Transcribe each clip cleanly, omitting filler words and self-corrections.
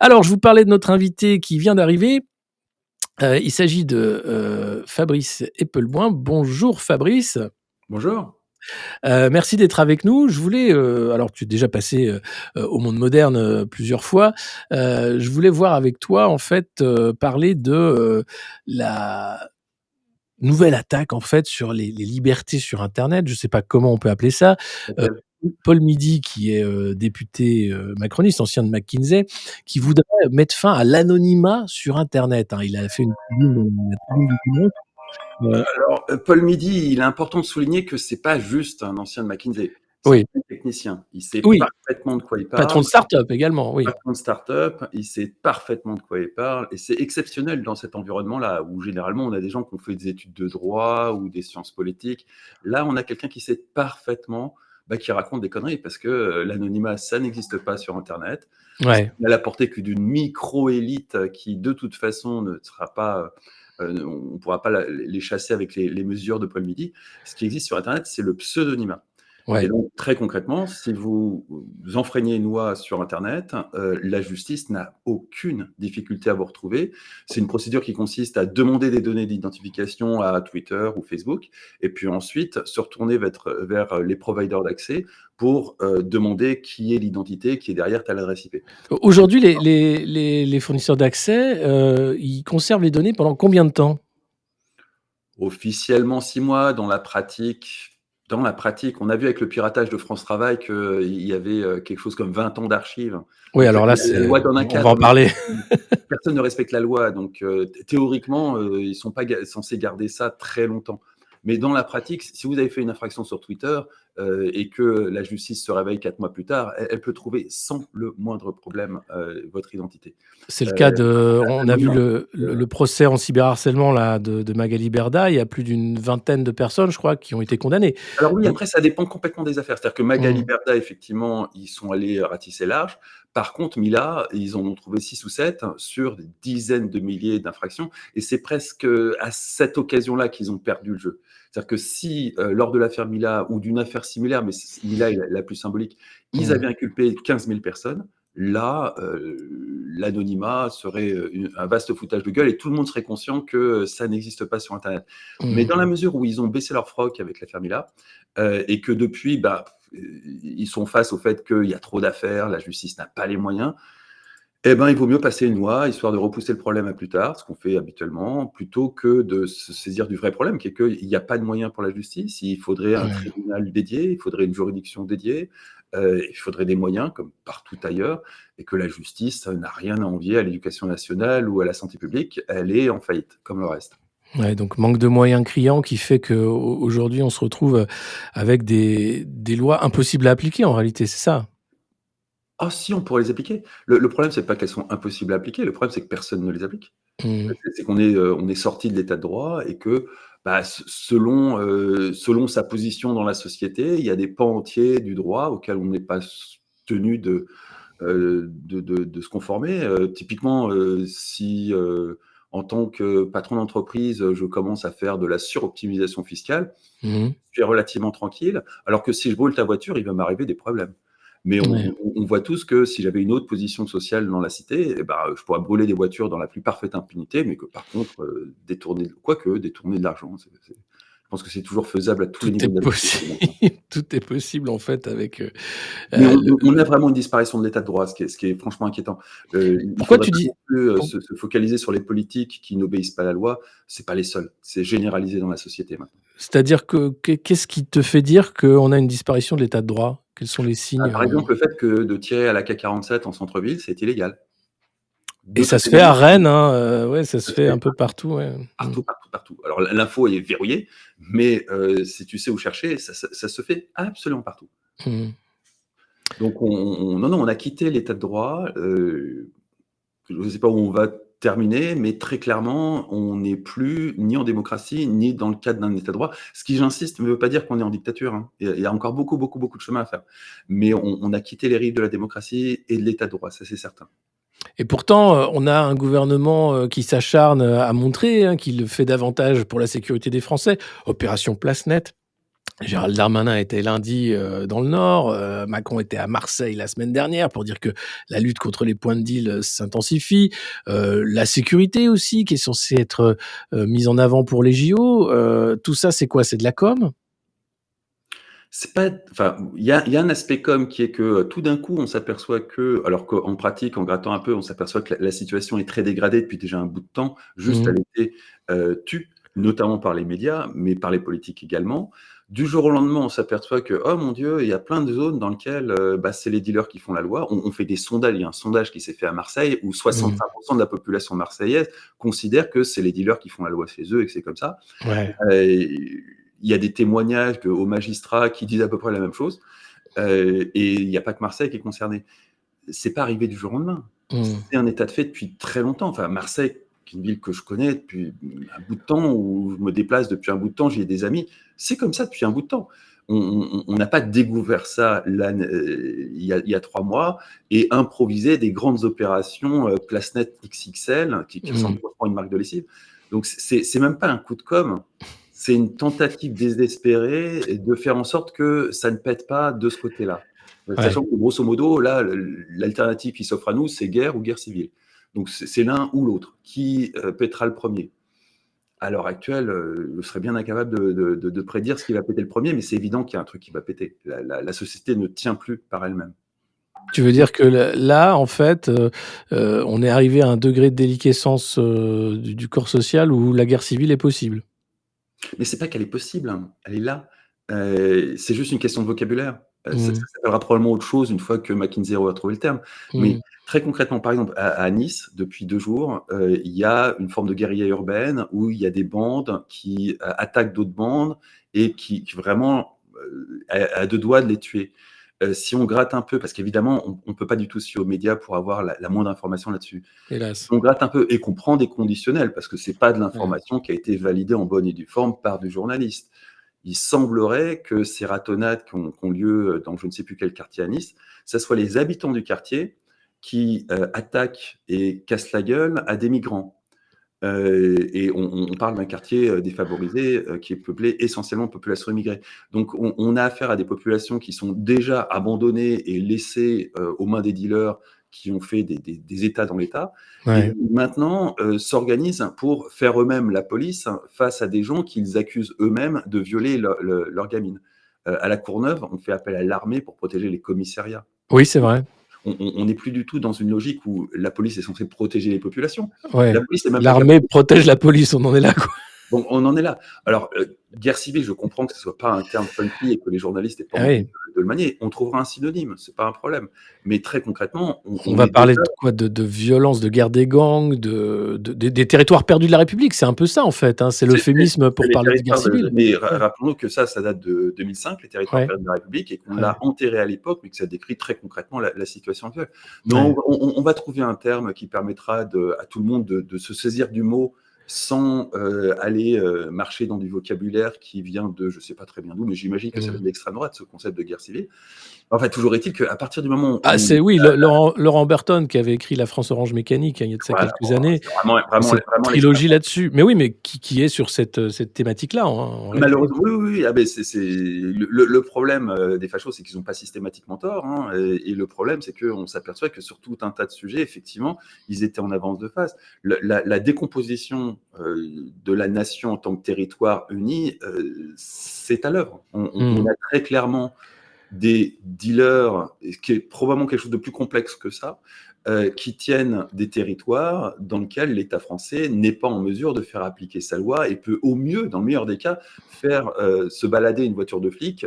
Alors, je vous parlais de notre invité qui vient d'arriver. Il s'agit de Fabrice Eppelboin. Bonjour Fabrice. Bonjour. Merci d'être avec nous. Je voulais, alors tu es déjà passé au Monde Moderne plusieurs fois. Je voulais voir avec toi, en fait, parler de la nouvelle attaque, en fait, sur les libertés sur Internet. Je ne sais pas comment on peut appeler ça. Heu, Laquelle? Paul Midi, qui est député macroniste, ancien de McKinsey, qui voudrait mettre fin à l'anonymat sur Internet, hein. Il a fait une tribune dans la Tribune du Dimanche. Heu, Alors, Paul Midi, il est important de souligner que c'est pas juste un ancien de McKinsey, c'est oui, un technicien. Il sait oui, parfaitement de quoi il patron parle, de start-up également, oui. patron de start-up, il sait parfaitement de quoi il parle et c'est exceptionnel dans cet environnement-là où généralement on a des gens qui ont fait des études de droit ou des sciences politiques. Là, on a quelqu'un qui sait parfaitement, qui raconte des conneries parce que, l'anonymat, ça n'existe pas sur internet. C'est Ouais. à la portée que d'une micro-élite qui, de toute façon, ne sera pas, on ne pourra pas les chasser avec les mesures de Paul Midi. Ce qui existe sur internet, c'est le pseudonymat. Et Ouais. donc, très concrètement, si vous enfreignez une loi sur internet, la justice n'a aucune difficulté à vous retrouver. C'est une procédure qui consiste à demander des données d'identification à Twitter ou Facebook et puis ensuite se retourner vers les providers d'accès pour, demander qui est l'identité qui est derrière telle adresse IP. Aujourd'hui, les fournisseurs d'accès, ils conservent les données pendant combien de temps? Officiellement 6 mois, dans la pratique, on a vu avec le piratage de France Travail qu'il y avait, quelque chose comme 20 ans d'archives. Oui, Donc alors là, la c'est loi donne un on va en cadre, mais parler. personne ne respecte la loi, donc théoriquement, ils sont pas censés garder ça très longtemps. Mais dans la pratique, si vous avez fait une infraction sur Twitter et que la justice se réveille 4 mois plus tard, elle peut trouver sans le moindre problème votre identité. C'est le Euh, cas de on a vu Anonymat. le procès en cyberharcèlement là de Magali Berda. Il y a plus d'une vingtaine de personnes, je crois, qui ont été condamnées. Alors oui, Donc après, ça dépend complètement des affaires. C'est-à-dire que Magali mmh, Berda, effectivement, ils sont allés ratisser large. Par contre, Mila, ils en ont trouvé 6 ou 7 sur des dizaines de milliers d'infractions et c'est presque à cette occasion-là qu'ils ont perdu le jeu. C'est-à-dire que si, lors de l'affaire Mila ou d'une affaire similaire, mais Mila est la plus symbolique, ils mmh, avaient inculpé 15 000 personnes, là, l'anonymat serait un vaste foutage de gueule et tout le monde serait conscient que ça n'existe pas sur Internet. Mais mmh. dans la mesure où ils ont baissé leur froc avec l'affaire Mila, et que depuis, ils sont face au fait qu'il y a trop d'affaires, la justice n'a pas les moyens, eh ben, il vaut mieux passer une loi, histoire de repousser le problème à plus tard, ce qu'on fait habituellement, plutôt que de se saisir du vrai problème, qui est qu'il n'y a pas de moyens pour la justice. Il faudrait un Ouais. tribunal dédié, il faudrait une juridiction dédiée, il faudrait des moyens, comme partout ailleurs, et que la justice n'a rien à envier à l'éducation nationale ou à la santé publique. Elle est en faillite, comme le reste. Ouais, donc manque de moyens criant qui fait qu'aujourd'hui on se retrouve, avec des lois impossibles à appliquer en réalité, c'est ça? Ah si, on pourrait les appliquer. Le problème, c'est pas qu'elles sont impossibles à appliquer, le problème, c'est que personne ne les applique. Mmh. C'est qu'on est, on est sorti de l'état de droit et que, selon sa position dans la société, il y a des pans entiers du droit auxquels on n'est pas tenu de se conformer. Typiquement, si, en tant que patron d'entreprise, je commence à faire de la suroptimisation fiscale, Mmh. je suis relativement tranquille, alors que si je brûle ta voiture, il va m'arriver des problèmes. Mais Ouais. on voit tous que si j'avais une autre position sociale dans la cité, eh ben, je pourrais brûler des voitures dans la plus parfaite impunité, mais que par contre, détourner de l'argent, je pense que c'est toujours faisable à tous les Tout niveaux est de la société possible, maintenant. tout est possible en fait avec, Mais on le a vraiment une disparition de l'état de droit, ce qui est franchement inquiétant. Il pourquoi faudrait tu pas dis non plus, pour se focaliser sur les politiques qui n'obéissent pas à la loi. C'est pas les seuls, c'est généralisé dans la société maintenant. c'est-à-dire qu'est-ce qui te fait dire qu'on a une disparition de l'état de droit? Quels sont les signes, Par exemple, le fait que de tirer à la l'AK-47 en centre-ville, c'est illégal. et D'autres ça se fait à éléments, Rennes, hein, ouais, ça se ça se fait fait un peu partout, ouais. Mmh. partout, partout, partout. Alors l'info est verrouillée, mais si tu sais où chercher, ça se fait absolument partout. Mmh. Donc non, non, on a quitté l'état de droit, je ne sais pas où on va terminer, mais très clairement, on n'est plus ni en démocratie, ni dans le cadre d'un état de droit. Ce qui, j'insiste, ne veut pas dire qu'on est en dictature, hein. Il y a encore beaucoup, beaucoup, beaucoup de chemin à faire. Mais on a quitté les rives de la démocratie et de l'état de droit, ça c'est certain. Et pourtant, on a un gouvernement, qui s'acharne, à montrer, hein, qu'il fait davantage pour la sécurité des Français. Opération Place Nette, Gérald Darmanin était lundi, dans le Nord, Macron était à Marseille la semaine dernière pour dire que la lutte contre les points de deal, s'intensifie. La sécurité aussi qui est censée être, mise en avant pour les JO, tout ça c'est quoi? C'est de la com? C'est pas enfin, il y a un aspect com qui est que, tout d'un coup, on s'aperçoit que alors qu'en pratique, en grattant un peu, on s'aperçoit que la situation est très dégradée depuis déjà un bout de temps. Juste, Mmh. elle était, tue, notamment par les médias, mais par les politiques également. Du jour au lendemain, on s'aperçoit que, oh mon Dieu, il y a plein de zones dans lesquelles, bah, c'est les dealers qui font la loi. On fait des sondages, il y a un sondage qui s'est fait à Marseille où Mmh. 65 de la population marseillaise considère que c'est les dealers qui font la loi chez eux et que c'est comme ça. Ouais. Il y a des témoignages de hauts magistrats qui disent à peu près la même chose, et il n'y a pas que Marseille qui est concerné. C'est pas arrivé du jour au lendemain. Mmh. C'est un état de fait depuis très longtemps. Enfin, Marseille, qui est une ville que je connais depuis un bout de temps, où je me déplace depuis un bout de temps, j'y ai des amis. C'est comme ça depuis un bout de temps. On n'a pas découvert ça là, il y a 3 mois et improvisé des grandes opérations, place nette XXL qui Mmh. ressemblent franchement à une marque de lessive. Donc c'est même pas un coup de com', c'est une tentative désespérée de faire en sorte que ça ne pète pas de ce côté-là. Ouais. Sachant que grosso modo, là, l'alternative qui s'offre à nous, c'est guerre ou guerre civile. Donc c'est l'un ou l'autre. Qui pètera le premier? À l'heure actuelle, je serais bien incapable de prédire ce qui va péter le premier, mais c'est évident qu'il y a un truc qui va péter. La société ne tient plus par elle-même. Tu veux dire que là, en fait, on est arrivé à un degré de déliquescence, du corps social où la guerre civile est possible? Mais c'est pas qu'elle est possible, hein, elle est là. C'est juste une question de vocabulaire. Ça Mmh. s'appellera probablement autre chose une fois que McKinsey aura trouvé le terme. Mais Mmh. très concrètement, par exemple, à Nice, depuis 2 jours, il y a une forme de guérilla urbaine où il y a des bandes qui, attaquent d'autres bandes et qui vraiment, à 2 doigts de les tuer. Si on gratte un peu, parce qu'évidemment, on peut pas du tout se fier aux médias pour avoir la moindre information là-dessus. Si Hélas. on gratte un peu et qu'on prend des conditionnels, parce que c'est pas de Ouais. l'information qui a été validée en bonne et due forme par du journaliste. Il semblerait que ces ratonnades qui ont lieu dans je ne sais plus quel quartier à Nice, ça soit les habitants du quartier qui, attaquent et cassent la gueule à des migrants. Et on parle d'un quartier, défavorisé, qui est peuplé essentiellement de population immigrée. Donc on a affaire à des populations qui sont déjà abandonnées et laissées, aux mains des dealers qui ont fait des États dans l'État et Ouais. qui maintenant, s'organisent pour faire eux-mêmes la police face à des gens qu'ils accusent eux-mêmes de violer leurs gamines. À La Courneuve, on fait appel à l'armée pour protéger les commissariats. Oui, c'est vrai. On n'est plus du tout dans une logique où la police est censée protéger les populations. La Ouais. police n'est même pas L'armée capable. protège la police, on en est là, quoi. Donc on en est là. Alors, guerre civile, je comprends que ce soit pas un terme funky et que les journalistes aient pas Ah envie oui. de le manier. On trouvera un synonyme, c'est pas un problème. Mais très concrètement, on On on va est parler déjà. de quoi? De violence, de guerre des gangs, des territoires perdus de la République. C'est un peu ça, en fait, hein. C'est l'euphémisme C'est pour les parler de guerre territoires civile. mais Ouais, rappelons-nous que ça date de 2005, les territoires ouais, perdus de la République et qu'on ouais, l'a enterré à l'époque, mais que ça décrit très concrètement la situation actuelle. Non, ouais. on va trouver un terme qui permettra à tout le monde de se saisir du mot sans, aller, marcher dans du vocabulaire qui vient de je sais pas très bien d'où, mais j'imagine que ça vient Mmh. de l'extrême droite, ce concept de guerre civile. Enfin, toujours est-il qu'à partir du moment Ah, où c'est oui, le Laurent Burton qui avait écrit La France orange mécanique, hein, il y a de ça voilà, quelques bon, années. c'est vraiment vraiment Cette vraiment l'extrême. trilogie là-dessus. Mais oui, mais qui est sur cette thématique-là, en réalité. Malheureusement, oui, oui, oui. Ah beh, c'est le problème, des fachos, c'est qu'ils ont pas systématiquement tort, hein, et le problème, c'est qu'on s'aperçoit que sur tout un tas de sujets, effectivement, ils étaient en avance de phase. La décomposition, de la nation en tant que territoire uni, c'est à l'œuvre. On Mmh. a très clairement des dealers, et ce qui est probablement quelque chose de plus complexe que ça, qui tiennent des territoires dans lesquels l'État français n'est pas en mesure de faire appliquer sa loi et peut au mieux, dans le meilleur des cas, faire, se balader une voiture de flic,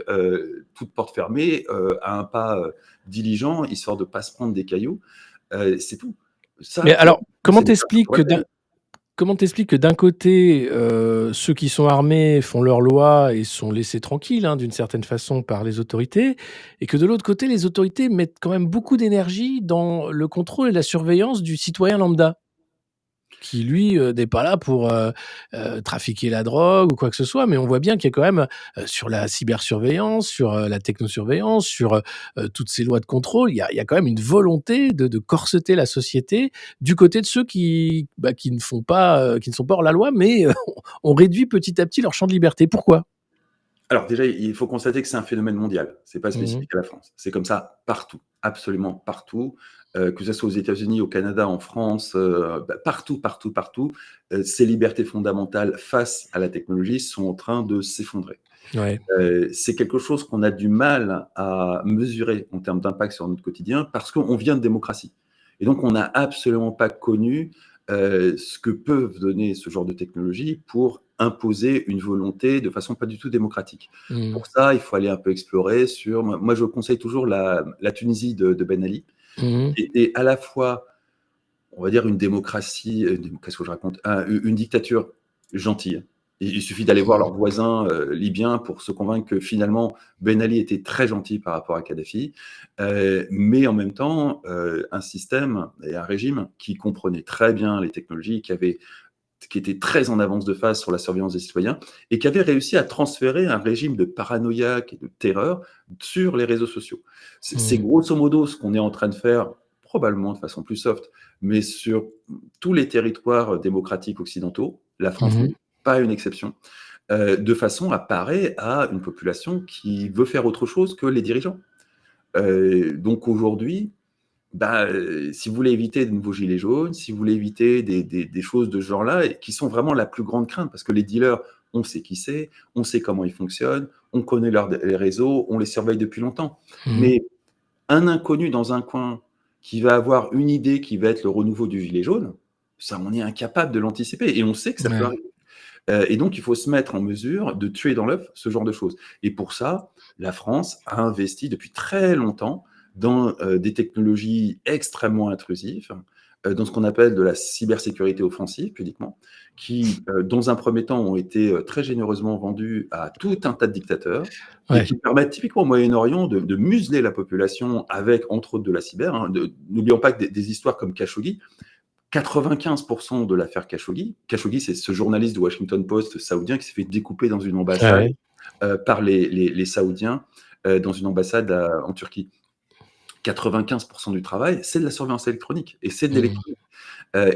toute porte fermée, à un pas, diligent, histoire de pas se prendre des cailloux. C'est tout. Mais Ça, pour alors, le coup, c'est des choses qu'on pourrait payer. comment t'expliques que d'un côté, ceux qui sont armés font leur loi et sont laissés tranquilles, hein, d'une certaine façon par les autorités et que de l'autre côté, les autorités mettent quand même beaucoup d'énergie dans le contrôle et la surveillance du citoyen lambda? Qui lui, n'est pas là pour, trafiquer la drogue ou quoi que ce soit, mais on voit bien qu'il y a quand même, sur la cybersurveillance, sur, la technosurveillance, sur, toutes ces lois de contrôle, il y a quand même une volonté de corseter la société du côté de ceux qui, bah, qui ne font pas, qui ne sont pas hors la loi, mais, on réduit petit à petit leur champ de liberté. Pourquoi? Alors déjà, il faut constater que c'est un phénomène mondial. C'est pas Mmh. spécifique à la France. C'est comme ça partout, absolument partout, que ça soit aux États-Unis, au Canada, en France, partout, partout, partout, ces libertés fondamentales face à la technologie sont en train de s'effondrer. Ouais. C'est quelque chose qu'on a du mal à mesurer en termes d'impact sur notre quotidien parce qu'on vient de démocratie. Et donc, on n'a absolument pas connu ce que peuvent donner ce genre de technologie pour imposer une volonté de façon pas du tout démocratique. Mmh. Pour ça, il faut aller un peu explorer sur. Moi, je conseille toujours la Tunisie de Ben Ali, Mmh. qui était à la fois, on va dire, une démocratie, qu'est-ce que je raconte, une dictature gentille. Il suffit d'aller voir leurs voisins libyens pour se convaincre que finalement Ben Ali était très gentil par rapport à Kadhafi, mais en même temps un système et un régime qui comprenait très bien les technologies, qui était très en avance de phase sur la surveillance des citoyens et qui avait réussi à transférer un régime de paranoïaque et de terreur sur les réseaux sociaux. C'est Mmh. grosso modo ce qu'on est en train de faire, probablement de façon plus soft, mais sur tous les territoires démocratiques occidentaux, la France Mmh. n'est pas une exception, de façon à parer à une population qui veut faire autre chose que les dirigeants. Donc aujourd'hui, si vous voulez éviter de nouveaux gilets jaunes, si vous voulez éviter des choses de ce genre-là, et qui sont vraiment la plus grande crainte, parce que les dealers, on sait qui c'est, on sait comment ils fonctionnent, on connaît les réseaux, on les surveille depuis longtemps. Mmh. Mais un inconnu dans un coin qui va avoir une idée qui va être le renouveau du gilet jaune, ça, on est incapable de l'anticiper et on sait que ça peut Ouais. arriver. Et donc, il faut se mettre en mesure de tuer dans l'œuf ce genre de choses. Et pour ça, la France a investi depuis très longtemps dans des technologies extrêmement intrusives, dans ce qu'on appelle de la cybersécurité offensive, pudiquement, qui, dans un premier temps, ont été très généreusement vendues à tout un tas de dictateurs et Ouais. qui permettent typiquement au Moyen-Orient de museler la population avec, entre autres, de la cyber. Hein. N'oublions pas que des histoires comme Khashoggi, 95% de l'affaire Khashoggi. Khashoggi, c'est ce journaliste du Washington Post saoudien qui s'est fait découper dans une Ouais, ambassade ouais. par les Saoudiens dans une ambassade en Turquie. 95% du travail, c'est de la surveillance électronique et c'est de Mmh. l'électronique.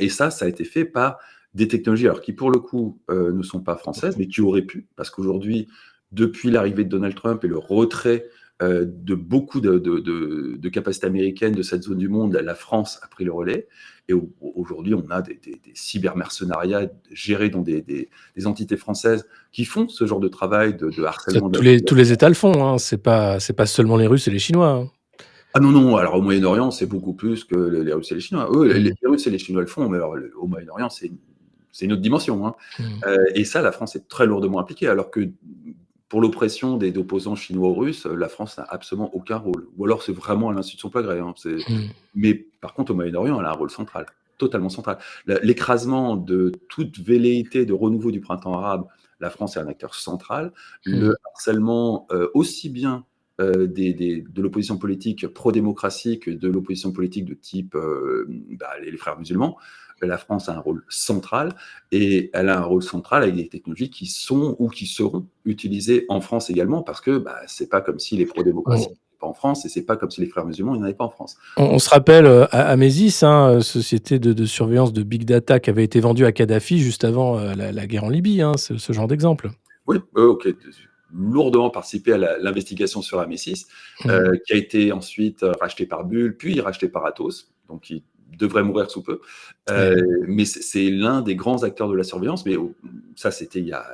Et ça a été fait par des technologies, alors qui pour le coup ne sont pas françaises, mais qui auraient pu, parce qu'aujourd'hui, depuis l'arrivée de Donald Trump et le retrait de beaucoup de capacités américaines de cette zone du monde, la France a pris le relais. Et aujourd'hui, on a des cybermercenariats gérés dans des entités françaises qui font ce genre de travail de Ça, harcèlement de la tous les population. États le font, hein. C'est pas seulement les Russes et les Chinois, hein. Ah non, non, alors au Moyen-Orient, c'est beaucoup plus que les Russes et les Chinois. Eux, les Mmh. les Russes et les Chinois le font, mais alors au Moyen-Orient, c'est une autre dimension, hein. Mmh. Et ça, la France est très lourdement impliquée, alors que pour l'oppression des opposants chinois ou russes, la France n'a absolument aucun rôle. Ou alors c'est vraiment à l'insu de son plein gré, hein. Mmh. Mais par contre, au Moyen-Orient, elle a un rôle central, totalement central. L'écrasement de toute velléité de renouveau du printemps arabe, la France est un acteur central. Le Mmh. harcèlement, aussi bien de l'opposition politique pro-démocratie que de l'opposition politique de type les frères musulmans, la France a un rôle central et elle a un rôle central avec des technologies qui sont ou qui seront utilisées en France également parce que c'est pas comme si les pro-démocraties On n'étaient pas en France et c'est pas comme si les frères musulmans n'en avaient pas en France. on se rappelle, Amesis, hein, société de surveillance de big data qui avait été vendue à Kadhafi juste avant, la guerre en Libye, hein, ce genre d'exemple. Oui, ok, lourdement participé à l'investigation sur Amésis, Mmh. qui a été ensuite racheté par Bull, puis racheté par Atos, donc qui devrait mourir sous peu. Ouais. Mais c'est l'un des grands acteurs de la surveillance, mais ça c'était il y a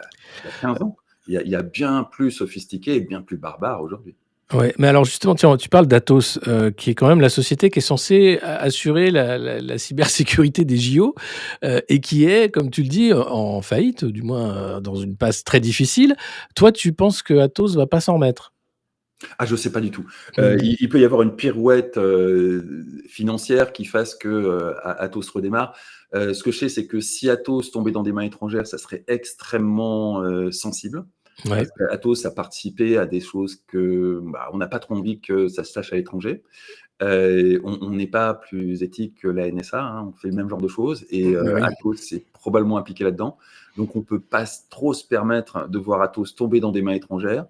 15 ans. Il y a bien plus sophistiqué et bien plus barbare aujourd'hui. Ouais, mais alors justement, tiens, tu parles d'Atos, qui est quand même la société qui est censée assurer la cybersécurité des JO, et qui est, comme tu le dis, en faillite, du moins, dans une passe très difficile. Toi, tu penses que Atos va pas s'en remettre? Ah, je sais pas du tout. Mmh. Il peut y avoir une pirouette financière qui fasse que Atos redémarre. Ce que je sais, c'est que si Atos tombait dans des mains étrangères, ça serait extrêmement sensible. Ouais. Parce qu'Atos a participé à des choses que on n'a pas trop envie que ça se sache à l'étranger. On n'est pas plus éthique que la NSA, hein, on fait le même genre de choses et Bah, oui. Atos est probablement impliqué là-dedans. Donc on peut pas trop se permettre de voir Atos tomber dans des mains étrangères.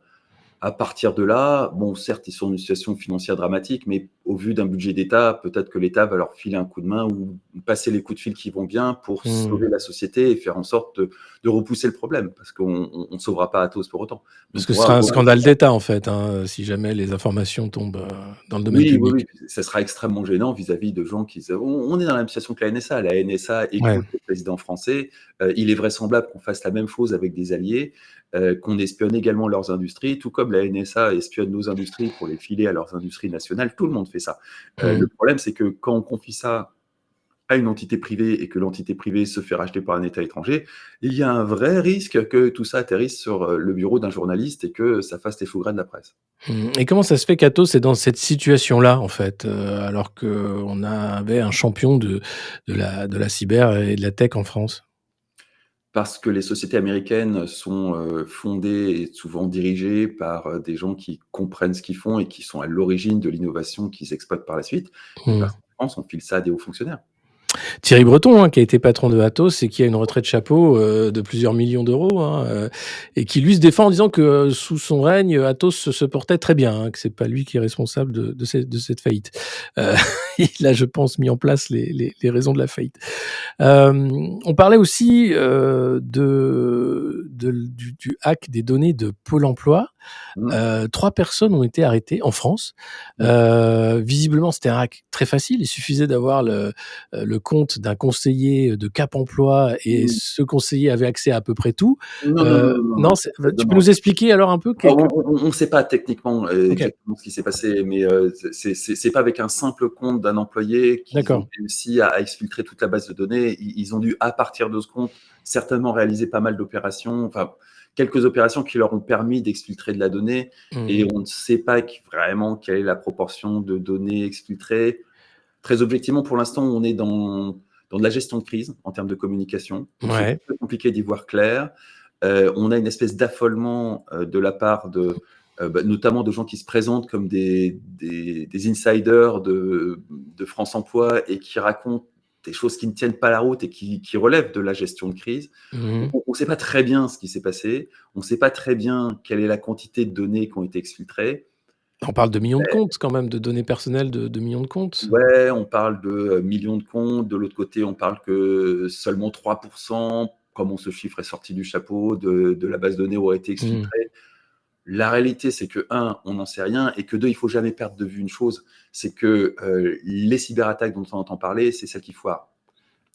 À partir de là, bon, certes, ils sont dans une situation financière dramatique, mais au vu d'un budget d'État, peut-être que l'État va leur filer un coup de main ou passer les coups de fil qui vont bien pour Mmh. sauver la société et faire en sorte de repousser le problème, parce qu'on ne sauvera pas Atos pour autant. Parce On que ce pourra sera un repousser. scandale d'État, en fait, hein, si jamais les informations tombent, dans le domaine Oui, oui, oui, public. ça sera extrêmement gênant vis-à-vis de gens qui on est dans la même situation que la NSA. La NSA Ouais. écoute le président français. Il est vraisemblable qu'on fasse la même chose avec des alliés, qu'on espionne également leurs industries, tout comme la NSA espionne nos industries pour les filer à leurs industries nationales. Tout le monde fait ça. Le Mmh. problème, c'est que quand on confie ça à une entité privée et que l'entité privée se fait racheter par un État étranger, il y a un vrai risque que tout ça atterrisse sur le bureau d'un journaliste et que ça fasse les fous gras de la presse. Mmh, et comment ça se fait qu'Atos est dans cette situation-là, en fait, alors qu'on avait un champion de la cyber et de la tech en France? Parce que les sociétés américaines sont, fondées et souvent dirigées par, des gens qui comprennent ce qu'ils font et qui sont à l'origine de l'innovation qu'ils exploitent par la suite, et Mmh. parce qu'en France, on file ça à des hauts fonctionnaires. Thierry Breton, hein, qui a été patron de Atos et qui a une retraite chapeau, de plusieurs millions d'euros, hein, et qui lui se défend en disant que, sous son règne, Atos se portait très bien, hein, que c'est pas lui qui est responsable de cette faillite. Heu, il a, je pense, mis en place les raisons de la faillite. On parlait aussi, du hack des données de Pôle emploi. Mmh, 3 personnes ont été arrêtées en France. ouais. Visiblement, c'était un hack très facile. Il suffisait d'avoir le compte d'un conseiller de Cap Emploi et Mmh. ce conseiller avait accès à peu près tout. Non, non, non, non, non, Non, non, c'est bah, tu peux demande. nous expliquer alors un peu Ah, que on ne sait pas techniquement, OK, exactement ce qui s'est passé, mais c'est pas avec un simple compte d'un employé qu'ils ont d'accord. réussi à exfiltrer toute la base de données. Ils ont dû, à partir de ce compte, certainement réaliser pas mal d'opérations, enfin, quelques opérations qui leur ont permis d'exfiltrer de la donnée, et Mmh. on ne sait pas vraiment quelle est la proportion de données exfiltrées. Très objectivement, pour l'instant, on est dans de la gestion de crise en termes de communication, donc c'est Ouais. très compliqué d'y voir clair. On a une espèce d'affolement, de la part notamment de gens qui se présentent comme des insiders de France Emploi et qui racontent des choses qui ne tiennent pas la route et qui relèvent de la gestion de crise. Mmh mh. On ne sait pas très bien ce qui s'est passé, on ne sait pas très bien quelle est la quantité de données qui ont été exfiltrées. On parle de millions de comptes quand même, de données personnelles de millions de comptes? Ouais, on parle de, millions de comptes. De l'autre côté, on parle que seulement 3%, comment ce chiffre est sorti du chapeau, de la base de données aurait été Mmh. exfiltrée. La réalité, c'est que, un, on n'en sait rien, et que deux, il faut jamais perdre de vue une chose, c'est que, les cyberattaques dont on entend parler, c'est celles qui foirent.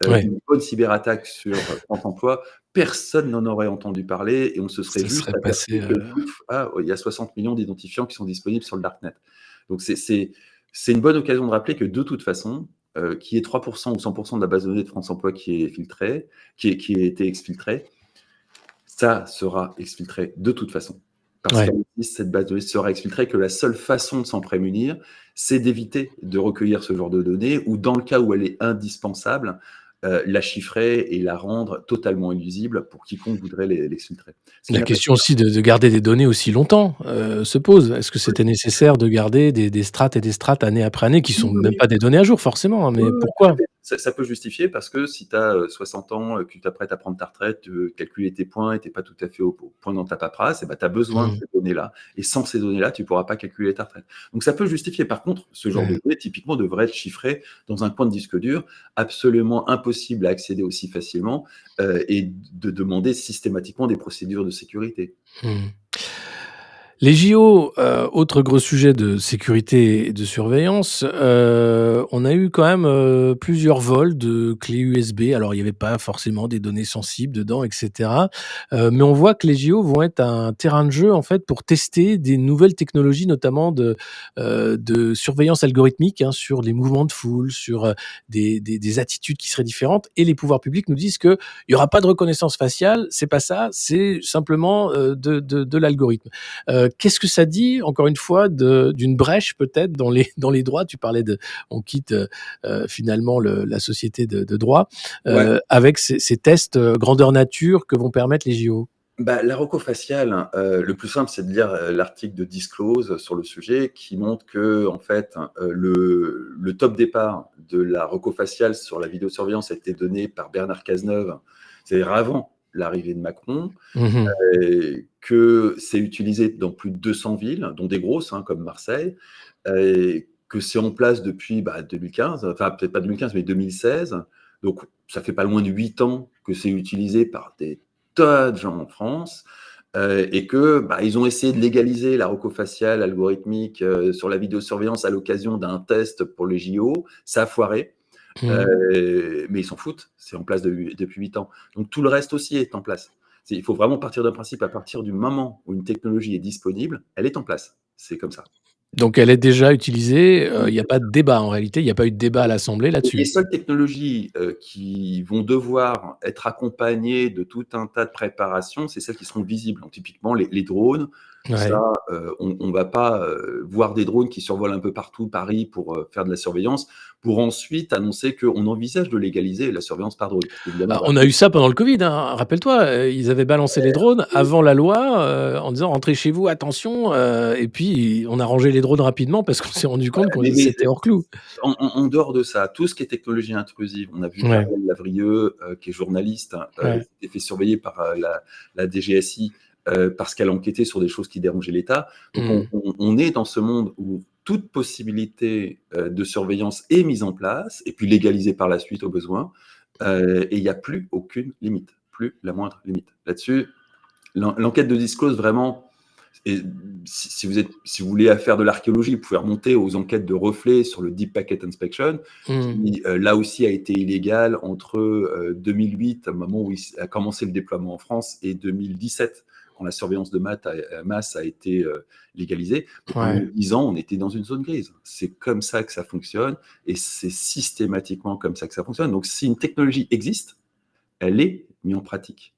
Ouais, Une bonne cyberattaque sur, France Emploi, personne n'en aurait entendu parler et on se serait ça juste serait passé, aperçu que pouf, ah, il y a 60 millions d'identifiants qui sont disponibles sur le darknet. Donc c'est une bonne occasion de rappeler que de toute façon, qu'il y ait 3 ou 100 de la base de données de France Emploi qui est filtrée, qui ait été exfiltrée, ça sera exfiltré de toute façon. Parce ouais. qu'elle existe, cette base de données sera exfiltrée, que la seule façon de s'en prémunir, c'est d'éviter de recueillir ce genre de données, ou dans le cas où elle est indispensable, la chiffrer et la rendre totalement illisible pour quiconque voudrait l'exfiltrer. Ce qui La n'a pas question aussi de garder des données aussi longtemps, se pose. Est-ce que oui, c'était nécessaire de garder des strates et des strates année après année qui oui, sont oui, même oui. pas des données à jour forcément, hein, Oui, mais oui, tout à pourquoi? fait. Ça peut justifier parce que si tu as, 60 ans, que tu t'apprêtes à prendre ta retraite, calculer tes points et tu es pas tout à fait au point dans ta paperasse, et bah, tu as besoin de Mmh. ces données-là, et sans ces données-là, tu pourras pas calculer ta retraite. Donc ça peut justifier. Par contre, ce genre Mmh. de données, typiquement, devrait être chiffré dans un coin de disque dur, absolument impossible à accéder aussi facilement, et de demander systématiquement des procédures de sécurité. Mmh. Les JO, autre gros sujet de sécurité et de surveillance, on a eu quand même, plusieurs vols de clés USB. Alors il y avait pas forcément des données sensibles dedans et cetera, mais on voit que les JO vont être un terrain de jeu, en fait, pour tester des nouvelles technologies, notamment de surveillance algorithmique, hein, sur les mouvements de foule, sur, des attitudes qui seraient différentes, et les pouvoirs publics nous disent qu'il y aura pas de reconnaissance faciale, c'est pas ça, c'est simplement, de l'algorithme. Qu'est-ce que ça dit, encore une fois, d'une brèche peut-être dans les droits? Tu parlais de on quitte, finalement la société de droit, Ouais. avec ces tests, grandeur nature que vont permettre les JO. Bah, la reco faciale, le plus simple, c'est de lire, l'article de Disclose sur le sujet qui montre qu'en fait, le top départ de la reco faciale sur la vidéosurveillance a été donné par Bernard Cazeneuve, c'est-à-dire avant l'arrivée de Macron, Mmh. que c'est utilisé dans plus de 200 villes, dont des grosses, hein, comme Marseille, que c'est en place depuis, 2015, enfin peut-être pas 2015, mais 2016. Donc ça fait pas loin de 8 ans que c'est utilisé par des tas de gens en France, et que, ils ont essayé de légaliser la rocofaciale algorithmique, sur la vidéosurveillance à l'occasion d'un test pour les JO. Ça a foiré, Mmh. mais ils s'en foutent, c'est en place depuis 8 ans. Donc tout le reste aussi est en place. Il faut vraiment partir d'un principe, à partir du moment où une technologie est disponible, elle est en place. C'est comme ça. Donc elle est déjà utilisée, il y a pas de débat en réalité, il y a pas eu de débat à l'Assemblée Les là-dessus? seules technologies, qui vont devoir être accompagnées de tout un tas de préparations, c'est celles qui seront visibles. Donc typiquement les drones, ça, Ouais. on va pas, voir des drones qui survolent un peu partout Paris pour, faire de la surveillance, pour ensuite annoncer qu'on envisage de légaliser la surveillance par drone. Parce qu'évidemment, Bah, voilà. on a eu ça pendant le Covid, hein, rappelle-toi, ils avaient balancé les drones avant la loi, en disant: «Rentrez chez vous, attention», et puis on a rangé les drones rapidement parce qu'on s'est rendu compte Mais qu'on mais c'était hors clou. en dehors de ça, tout ce qui est technologie intrusive, on a vu Ouais, Gabriel Lavrieux, qui est journaliste, ouais. s'était fait surveiller par, la DGSI, parce qu'elle enquêtait sur des choses qui dérangeaient l'État. Donc Mmh. on est dans ce monde où toute possibilité, de surveillance est mise en place et puis légalisée par la suite au besoin, et il y a plus aucune limite, plus la moindre limite. Là-dessus, l'enquête de Disclose vraiment. Et si vous voulez faire de l'archéologie, vous pouvez remonter aux enquêtes de Reflet sur le Deep Packet Inspection, Mmh. qui là aussi a été illégal entre 2008, au moment où il a commencé le déploiement en France, et 2017, quand la surveillance de masse a été légalisée. Mais pendant Ouais. 10 ans, on était dans une zone grise. C'est comme ça que ça fonctionne, et c'est systématiquement comme ça que ça fonctionne. Donc si une technologie existe, elle est mise en pratique.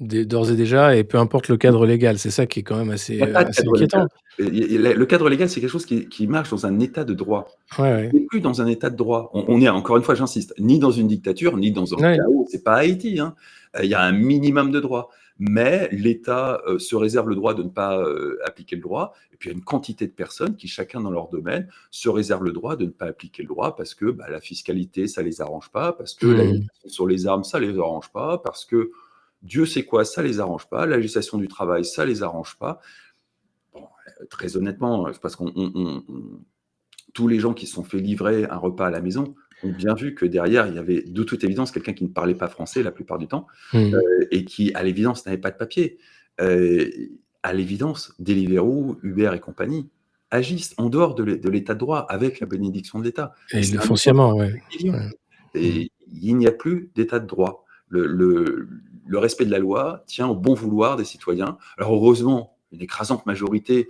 D'ores et déjà et peu importe le cadre légal, c'est ça qui est quand même Il n'y a pas de assez cadre légal. inquiétant. Le cadre légal, c'est quelque chose qui marche dans un état de droit. Ouais, On ouais. n'est plus dans un état de droit. On est, encore une fois, j'insiste, ni dans une dictature, ni dans un Ouais. chaos. C'est pas Haïti, hein. Il y a un minimum de droit. Mais l'État se réserve le droit de ne pas appliquer le droit. Et puis il y a une quantité de personnes qui, chacun dans leur domaine, se réservent le droit de ne pas appliquer le droit parce que la fiscalité, ça les arrange pas, parce que la Mmh. législation sur les armes, ça les arrange pas, parce que Dieu sait quoi, ça les arrange pas, la législation du travail, ça les arrange pas. Bon, très honnêtement, c'est parce qu'on tous les gens qui se sont fait livrer un repas à la maison ont bien vu que derrière, il y avait de toute évidence quelqu'un qui ne parlait pas français la plupart du temps, Mmh. et qui, à l'évidence, n'avait pas de papier. Heu, à l'évidence, Deliveroo, Uber et compagnie agissent en dehors de l'état de droit, avec la bénédiction de l'État. Et Et ils c'est le un font nombre sciemment, ouais. de millions. Ouais. Mmh. Et il n'y a plus d'état de droit. Le respect de la loi tient au bon vouloir des citoyens. Alors heureusement, une écrasante majorité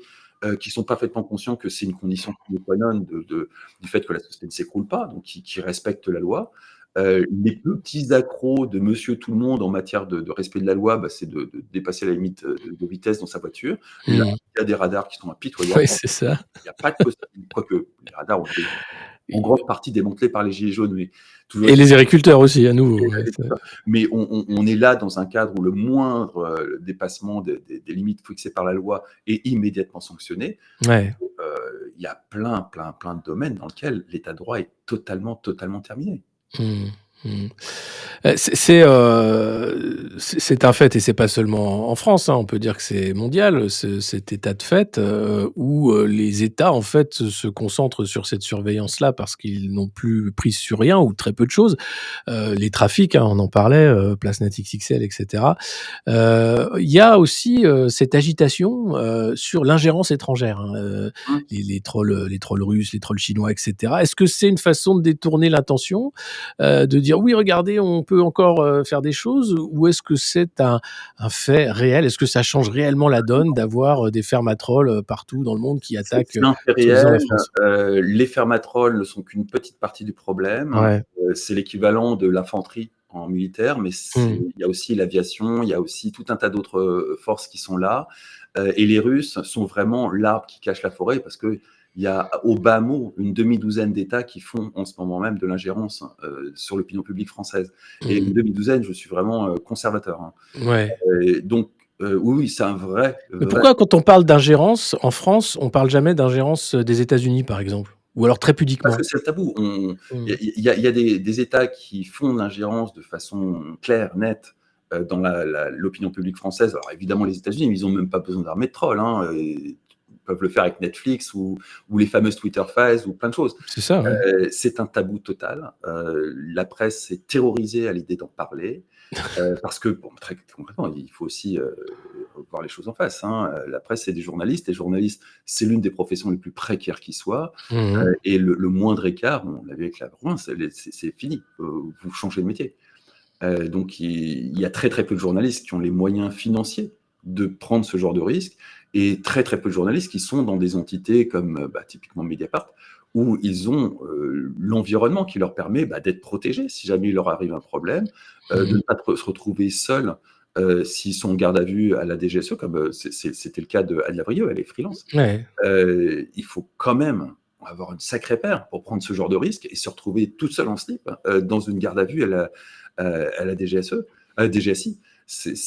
qui sont parfaitement conscients que c'est une condition sine qua non du fait que la société ne s'écroule pas, donc qui respectent la loi. Les petits accros de monsieur tout le monde en matière de respect de la loi, c'est de dépasser la limite de vitesse dans sa voiture. Là, Mmh. il y a des radars qui sont impitoyables. Ouais, c'est ça. Il n'y a pas de possibilité, quoique les radars ont été en grande partie démantelés par les gilets jaunes, mais toujours Et les agriculteurs aussi, à nouveau, ouais, ça mais on est là dans un cadre où le moindre dépassement des limites fixées par la loi est immédiatement sanctionné. ouais. Il y a plein de domaines dans lesquels l'état de droit est totalement terminé. Mmh. Mmh. C'est un fait et c'est pas seulement en France, hein. On peut dire que c'est mondial, cet état de fait, où, les États, en fait, se concentrent sur cette surveillance-là parce qu'ils n'ont plus prise sur rien ou très peu de choses. Les trafics, hein, on en parlait, Place Nat XXL et cetera. Il y a aussi, cette agitation, sur l'ingérence étrangère, hein, Mmh. les trolls russes, les trolls chinois et cetera. Est-ce que c'est une façon de détourner l'attention, de dire: «Oui, regardez, on peut encore, faire des choses», ou est-ce que c'est un fait réel? Est-ce que ça change réellement la donne d'avoir, des fermes à trolls, partout dans le monde qui attaquent, C'est un fait soi-disant la réel. France? Les fermatrolles ne sont qu'une petite partie du problème. Ouais. C'est l'équivalent de l'infanterie en militaire, mais Mmh. il y a aussi l'aviation, il y a aussi tout un tas d'autres forces qui sont là. Et les Russes sont vraiment l'arbre qui cache la forêt, parce qu'il y a au bas mot une demi-douzaine d'États qui font en ce moment même de l'ingérence sur l'opinion publique française. Et une Mmh. demi-douzaine, je suis vraiment conservateur, hein. Ouais. Donc, oui, c'est un Mais vrai. pourquoi quand on parle d'ingérence, en France, on parle jamais d'ingérence, des États-Unis, par exemple? Ou alors très Parce que pudiquement? c'est le tabou. Mmh. Il y a des États qui font de l'ingérence de façon claire, nette, dans l'opinion publique française. Alors évidemment, les États-Unis, ils n'ont même pas besoin d'armée de trolls. Hein, ils peuvent le faire avec Netflix ou les fameuses Twitter Files ou plein de choses. C'est ça, ouais. C'est un tabou total. La presse est terrorisée à l'idée d'en parler. Parce que, bon, très concrètement, il faut aussi voir les choses en face. Hein. La presse, c'est des journalistes. Les journalistes, c'est l'une des professions les plus précaires qui soient. Mmh. Et le moindre écart, on l'a vu avec la Rouen, c'est fini. Vous changez de métier. Donc, il y a très, très peu de journalistes qui ont les moyens financiers de prendre ce genre de risque, et très, très peu de journalistes qui sont dans des entités comme typiquement Mediapart, où ils ont l'environnement qui leur permet d'être protégés si jamais il leur arrive un problème, de ne pas se retrouver seuls s'ils sont en garde à vue à la DGSE, comme c'était le cas de Anne Lavrieux, elle est freelance. Ouais. Il faut quand même avoir une sacrée paire pour prendre ce genre de risque et se retrouver toute seule en slip dans une garde à vue à la DGSE, DGSI.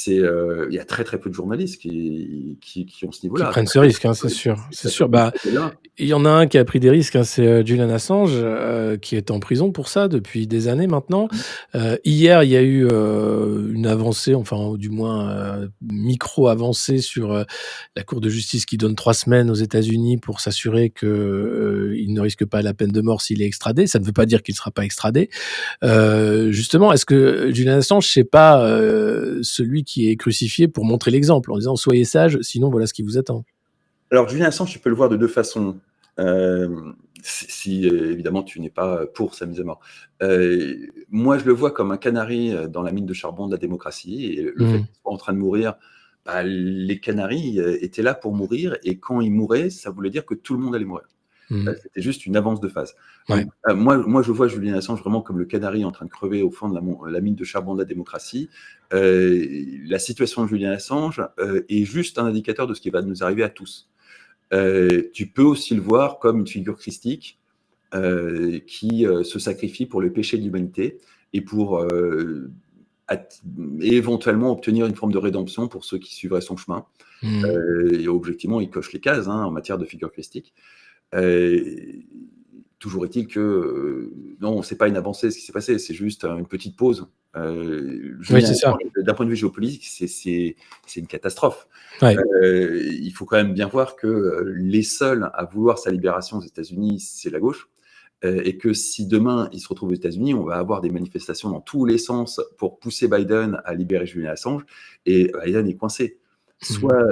Il y a très très peu de journalistes qui ont ce Qui niveau-là. prennent ce risque, hein, c'est sûr, c'est sûr. Bah, Là, il y en a un qui a pris des risques, hein, c'est Julian Assange, qui est en prison pour ça depuis des années maintenant. Hier, il y a eu une avancée, enfin, ou du moins micro-avancée sur la Cour de justice qui donne 3 semaines aux États-Unis pour s'assurer que il ne risque pas la peine de mort s'il est extradé. Ça ne veut pas dire qu'il ne sera pas extradé. Justement, est-ce que Julian Assange, c'est pas celui qui est crucifié pour montrer l'exemple en disant soyez sage, sinon voilà ce qui vous attend. alors, Julian Assange, tu peux le voir de deux façons. Si évidemment tu n'es pas pour sa mise à mort. Moi, je le vois comme un canari dans la mine de charbon de la démocratie. Et le fait qu'il soit en train de mourir, les canaris étaient là pour mourir. Et quand ils mouraient, ça voulait dire que tout le monde allait mourir. C'était juste une avance de phase. Ouais. Donc, moi, je vois Julian Assange vraiment comme le canari en train de crever au fond de la mine de charbon de la démocratie. La situation de Julian Assange est juste un indicateur de ce qui va nous arriver à tous. Tu peux aussi le voir comme une figure christique qui se sacrifie pour le péché de l'humanité et pour et éventuellement obtenir une forme de rédemption pour ceux qui suivraient son chemin. Et objectivement, il coche les cases en matière de figure christique. Toujours est-il que non, c'est pas une avancée ce qui s'est passé, c'est juste une petite pause. Oui, c'est ça. D'un point de vue géopolitique, c'est une catastrophe. Ouais. Il faut quand même bien voir que les seuls à vouloir sa libération aux États-Unis, c'est la gauche. Et que si demain il se retrouve aux États-Unis, on va avoir des manifestations dans tous les sens pour pousser Biden à libérer Julian Assange, et Biden est coincé. Soit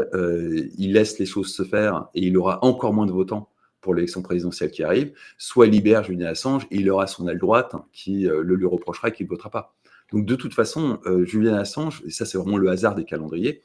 il laisse les choses se faire et il aura encore moins de votants pour l'élection présidentielle qui arrive, soit il libère Julian Assange et il aura son aile droite qui le lui reprochera et qui ne votera pas. Donc de toute façon, Julian Assange, et ça c'est vraiment le hasard des calendriers,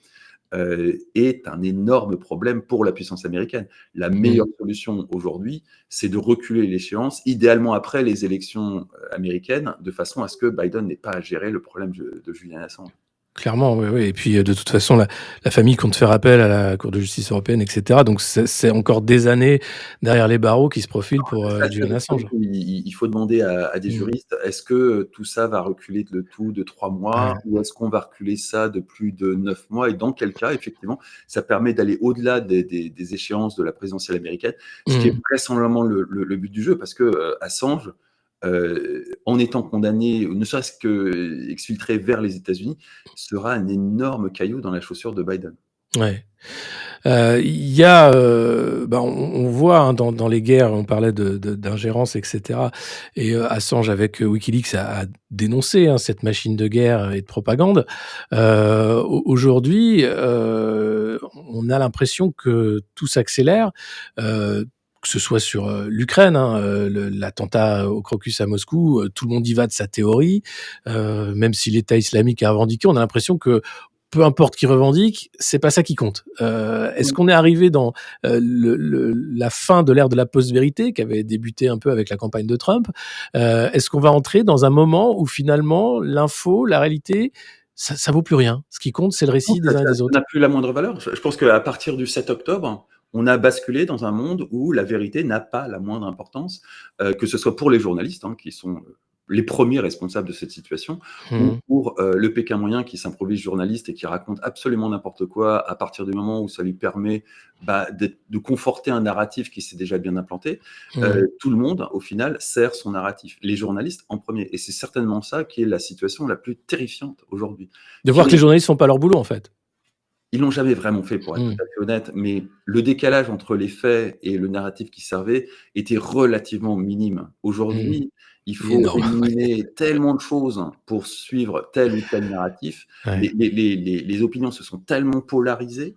est un énorme problème pour la puissance américaine. La meilleure solution aujourd'hui, c'est de reculer l'échéance, idéalement après les élections américaines, de façon à ce que Biden n'ait pas à gérer le problème de Julian Assange. Clairement, oui, oui. Et puis, de toute façon, la famille compte faire appel à la Cour de justice européenne, etc. Donc, c'est encore des années derrière les barreaux qui se profilent pour Julian Assange. Il faut demander à des juristes, est-ce que tout ça va reculer le tout de 3 mois Ouais. ou est-ce qu'on va reculer ça de plus de 9 mois? Et dans quel cas, effectivement, ça permet d'aller au-delà des échéances de la présidentielle américaine, ce qui est vraisemblablement le but du jeu, parce que Assange, en étant condamné, ne serait-ce qu'exfiltré vers les États-Unis, sera un énorme caillou dans la chaussure de Biden. Ouais. Il y a, on voit dans les guerres, on parlait d'ingérence, etc. Et Assange avec Wikileaks a dénoncé cette machine de guerre et de propagande. Aujourd'hui, on a l'impression que tout s'accélère. Que ce soit sur l'Ukraine, l'attentat au Crocus à Moscou, tout le monde y va de sa théorie. Même si l'État islamique a revendiqué, on a l'impression que peu importe qui revendique, c'est pas ça qui compte. Est-ce qu'on est arrivé dans la fin de l'ère de la post-vérité qui avait débuté un peu avec la campagne de Trump? Est-ce qu'on va entrer dans un moment où finalement l'info, la réalité, ça vaut plus rien? Ce qui compte, c'est le récit des uns et des Ça autres. n'a plus la moindre valeur. Je pense qu'à partir du 7 octobre, on a basculé dans un monde où la vérité n'a pas la moindre importance, que ce soit pour les journalistes, qui sont les premiers responsables de cette situation, ou Mmh. pour le Pékin moyen qui s'improvise journaliste et qui raconte absolument n'importe quoi à partir du moment où ça lui permet de conforter un narratif qui s'est déjà bien implanté. Mmh. Tout le monde, au final, sert son narratif. Les journalistes en premier. Et c'est certainement ça qui est la situation la plus terrifiante aujourd'hui. De Qui voir que les journalistes font pas leur boulot, en fait. Ils l'ont jamais vraiment fait, pour être tout Mmh. à fait honnête, mais le décalage entre les faits et le narratif qui servait était relativement minime. Mmh. Aujourd'hui, il faut Énorme. éliminer tellement de choses pour suivre tel ou tel narratif. Ouais. Les opinions se sont tellement polarisées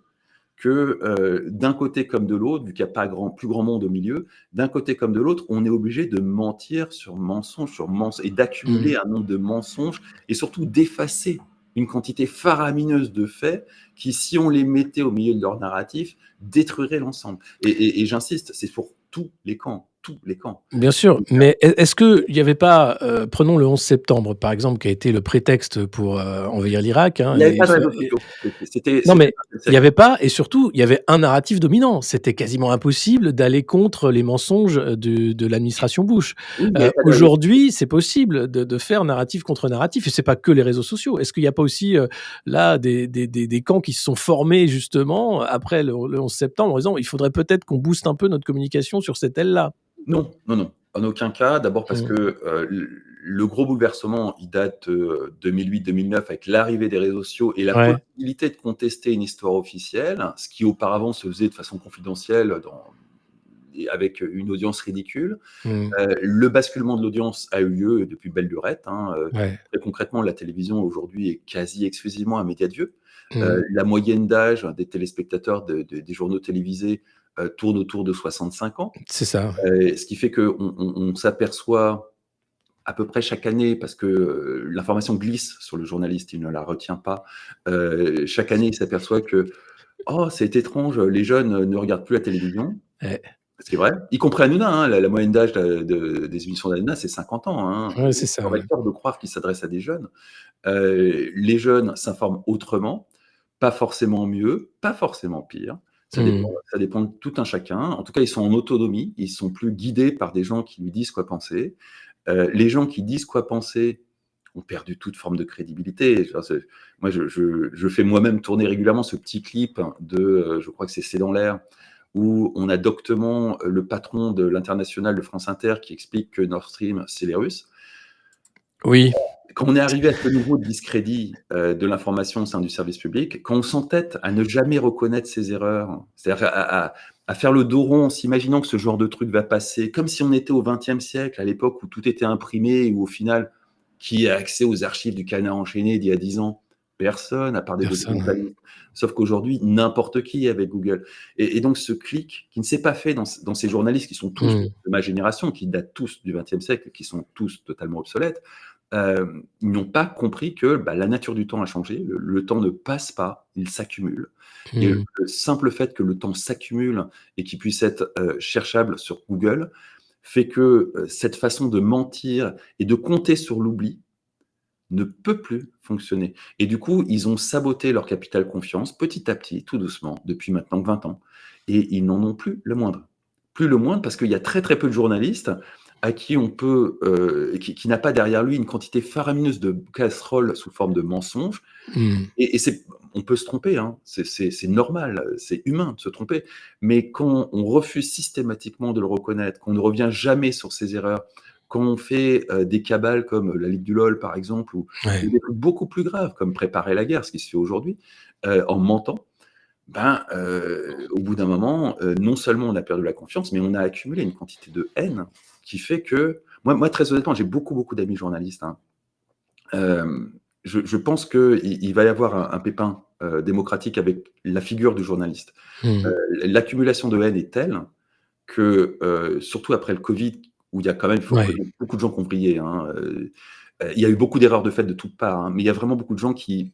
que, d'un côté comme de l'autre, vu qu'il n'y a pas plus grand monde au milieu, d'un côté comme de l'autre, on est obligé de mentir sur mensonge et Mmh. d'accumuler un nombre de mensonges et surtout d'effacer une quantité faramineuse de faits qui, si on les mettait au milieu de leur narratif, détruiraient l'ensemble. Et j'insiste, c'est pour tous les camps, tous les camps. Bien sûr, mais est-ce qu'il y avait pas, prenons le 11 septembre, par exemple, qui a été le prétexte pour, envahir l'Irak, hein, Il n'y avait et pas de faire réseaux et sociaux. C'était non, mais le il y siècle. avait pas et surtout, il y avait un narratif dominant. C'était quasiment impossible d'aller contre les mensonges, de l'administration Bush. Oui, il n'y avait pas de réseaux sociaux. Aujourd'hui, c'est possible de faire narratif contre narratif et c'est pas que les réseaux sociaux. Est-ce qu'il y a pas aussi, là, des camps qui se sont formés justement après le 11 septembre en disant: «Il faudrait peut-être qu'on booste un peu notre communication sur cette aile-là»? Non, non, non, en aucun cas. D'abord parce Mmh. que, le gros bouleversement, il date, 2008-2009 avec l'arrivée des réseaux sociaux et la Ouais. possibilité de contester une histoire officielle, ce qui auparavant se faisait de façon confidentielle et avec une audience ridicule. Mmh. Le basculement de l'audience a eu lieu depuis belle lurette, hein, Ouais. très concrètement, la télévision aujourd'hui est quasi exclusivement un média de vieux. Mmh. La moyenne d'âge des téléspectateurs des journaux télévisés, tourne autour de 65 ans. C'est ça. Ce qui fait qu'on s'aperçoit à peu près chaque année, parce que l'information glisse sur le journaliste, il ne la retient pas. Chaque année, il s'aperçoit que oh, c'est étrange, les jeunes ne regardent plus la télévision. Ouais. Ce qui est vrai, y compris Hanouna, hein, la moyenne d'âge des émissions d'Hanouna, c'est 50 ans. Hein. Ouais, c'est ça, J'aurais ouais. tort de croire qu'il s'adresse à des jeunes. Les jeunes s'informent autrement, pas forcément mieux, pas forcément pire. Mmh. Ça dépend de tout un chacun. En tout cas, ils sont en autonomie, ils sont plus guidés par des gens qui lui disent quoi penser. Les gens qui disent quoi penser ont perdu toute forme de crédibilité. Moi, je fais moi-même tourner régulièrement ce petit clip de, je crois que c'est dans l'air, où on a doctement le patron de l'international de France Inter qui explique que Nord Stream, c'est les Russes. Oui. Quand on est arrivé à ce niveau de discrédit de l'information au sein du service public, quand on s'entête à ne jamais reconnaître ses erreurs, c'est-à-dire à faire le dos rond en s'imaginant que ce genre de truc va passer, comme si on était au XXe siècle, à l'époque où tout était imprimé et où au final, qui a accès aux archives du Canard enchaîné d'il y a 10 ans? Personne, à part des Personne. documentalistes. Sauf qu'aujourd'hui, n'importe qui avec Google. Et donc ce clic qui ne s'est pas fait dans ces journalistes qui sont tous Mmh. de ma génération, qui datent tous du XXe siècle, qui sont tous totalement obsolètes, ils n'ont pas compris que, la nature du temps a changé, le temps ne passe pas, il s'accumule et Mmh. le simple fait que le temps s'accumule et qu'il puisse être, cherchable sur Google, fait que, cette façon de mentir et de compter sur l'oubli ne peut plus fonctionner et du coup, ils ont saboté leur capital confiance petit à petit, tout doucement, depuis maintenant 20 ans et ils n'en ont plus le moindre. Plus le moindre parce qu'il y a très, très peu de journalistes à qui on peut, qui n'a pas derrière lui une quantité faramineuse de casseroles sous forme de mensonges Mmh. et c'est on peut se tromper, hein, c'est normal, c'est humain de se tromper. Mais quand on refuse systématiquement de le reconnaître, qu'on ne revient jamais sur ses erreurs, quand on fait, des cabales comme la Ligue du LOL par exemple ou Ouais. des trucs beaucoup plus graves comme préparer la guerre, ce qui se fait aujourd'hui, en mentant, au bout d'un moment, non seulement on a perdu la confiance, mais on a accumulé une quantité de haine qui fait que moi très honnêtement, j'ai beaucoup, beaucoup d'amis journalistes, hein. Hem, je pense qu'il va y avoir un pépin, démocratique avec la figure du journaliste. Mmh. L'accumulation de haine est telle que, surtout après le covid, où il y a quand même, il faut Ouais. reconnaître, beaucoup de gens qui ont brillé, hein, il y a eu beaucoup d'erreurs de fait de toutes parts, hein, mais il y a vraiment beaucoup de gens qui,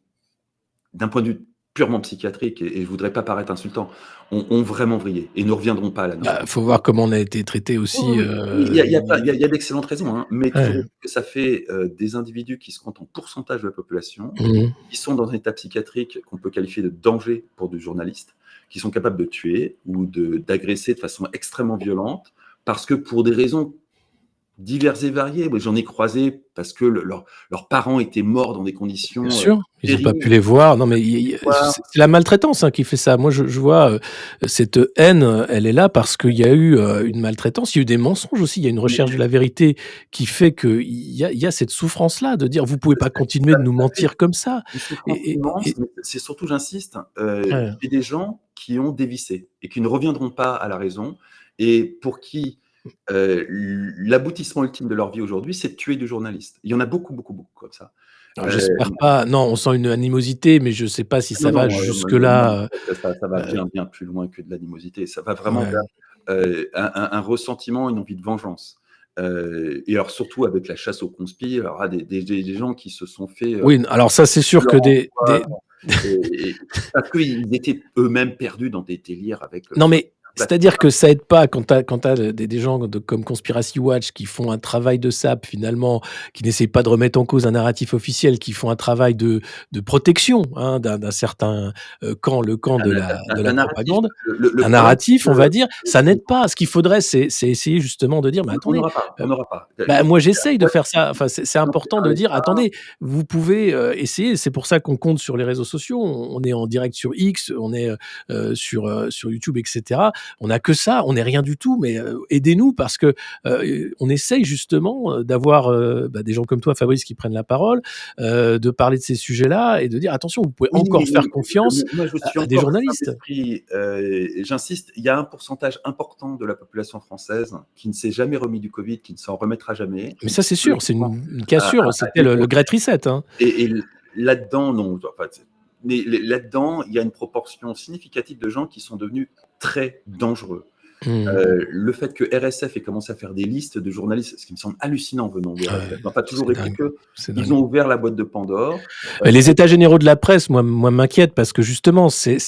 d'un point de vue purement psychiatrique et je voudrais pas paraître insultant, ont vraiment vrillé et ne reviendront pas à la Bah, normale. faut voir comment on a été traité Oui, aussi, oui, oui. Il y a pas i il y a d'excellentes raisons, hein, mais toujours ouais. est-il que ça fait, des individus qui se comptent en pourcentage de la population, Mmh. qui sont dans un état psychiatrique qu'on peut qualifier de danger pour du journaliste, qui sont capables de tuer ou d'agresser de façon extrêmement violente parce que pour des raisons divers et variés. Moi, j'en ai croisé parce que leurs parents étaient morts dans des Bien conditions sûr, ils ont pas pu terribles. les voir. Non, mais il c'est la maltraitance, hein, qui fait ça. Moi, je vois, cette haine, elle est là parce qu'il y a eu, une maltraitance, il y a eu des mensonges aussi. Il y a une recherche de la vérité qui fait qu'il y a cette souffrance-là de dire: «Vous pouvez pas continuer de nous Ça fait mentir comme ça» une souffrance et immense, mais c'est surtout, j'insiste, ouais. j'ai des gens qui ont dévissé et qui ne reviendront pas à la raison et pour qui, l'aboutissement ultime de leur vie aujourd'hui, c'est de tuer du journaliste. Il y en a beaucoup, beaucoup, beaucoup comme ça. Alors Heu, j'espère pas. Non, on sent une animosité, mais je sais pas si non, ça va non, non, jusque-là, ça va bien, bien plus loin que de l'animosité. Ça va vraiment ouais. vers, un ressentiment, une envie de vengeance. Et alors surtout avec la chasse aux conspires, alors ah des gens qui se sont fait, Oui, alors ça, c'est sûr que leur des angoisse et parce qu'ils étaient eux-mêmes perdus dans des délires avec, non, mais plateforme. c'est-à-dire que ça aide pas quand tu as des gens comme Conspiracy Watch qui font un travail de sape finalement, qui n'essayent pas de remettre en cause un narratif officiel, qui font un travail de protection, hein, d'un certain, camp, le camp Un de la un narratif, propagande. le Un problème c'est narratif, que on va dire, ça n'aide pas. Ce qu'il faudrait, c'est essayer justement de dire: «Mais on attendez, n'aura pas, on heu» n'aura pas. bah, Les moi, j'essaye de boîtes faire ça. Enfin, c'est qui ont important de préparé dire: ça, «Attendez, vous pouvez, essayer». C'est pour ça qu'on compte sur les réseaux sociaux. On est en direct sur X, on est, sur YouTube et cetera. On n'a que ça, on n'est rien du tout, mais aidez-nous parce que, on essaye justement, d'avoir, bah, des gens comme toi, Fabrice, qui prennent la parole, de parler de ces sujets-là et de dire: «Attention, vous pouvez oui, encore faire confiance moi je suis à des encore sain journalistes». d'esprit, et j'insiste, il y a un pourcentage important de la population française qui ne s'est jamais remis du Covid, qui ne s'en remettra jamais, Mais qui ça, c'est sûr, c'est psychologiquement une a cassure. C'était le décroché Great Reset, hein. et là-dedans, non, enfin, mais là-dedans, il y a une proportion significative de gens qui sont devenus très dangereux. Mmh. Le fait que RSF ait commencé à faire des listes de journalistes, ce qui me semble hallucinant venant de Ouais, RSF, enfin, c'est toujours est-il dingue, c'est qu'ils dingue. ont ouvert la boîte de Pandore. Les états généraux de la presse, moi m'inquiètent parce que justement c'est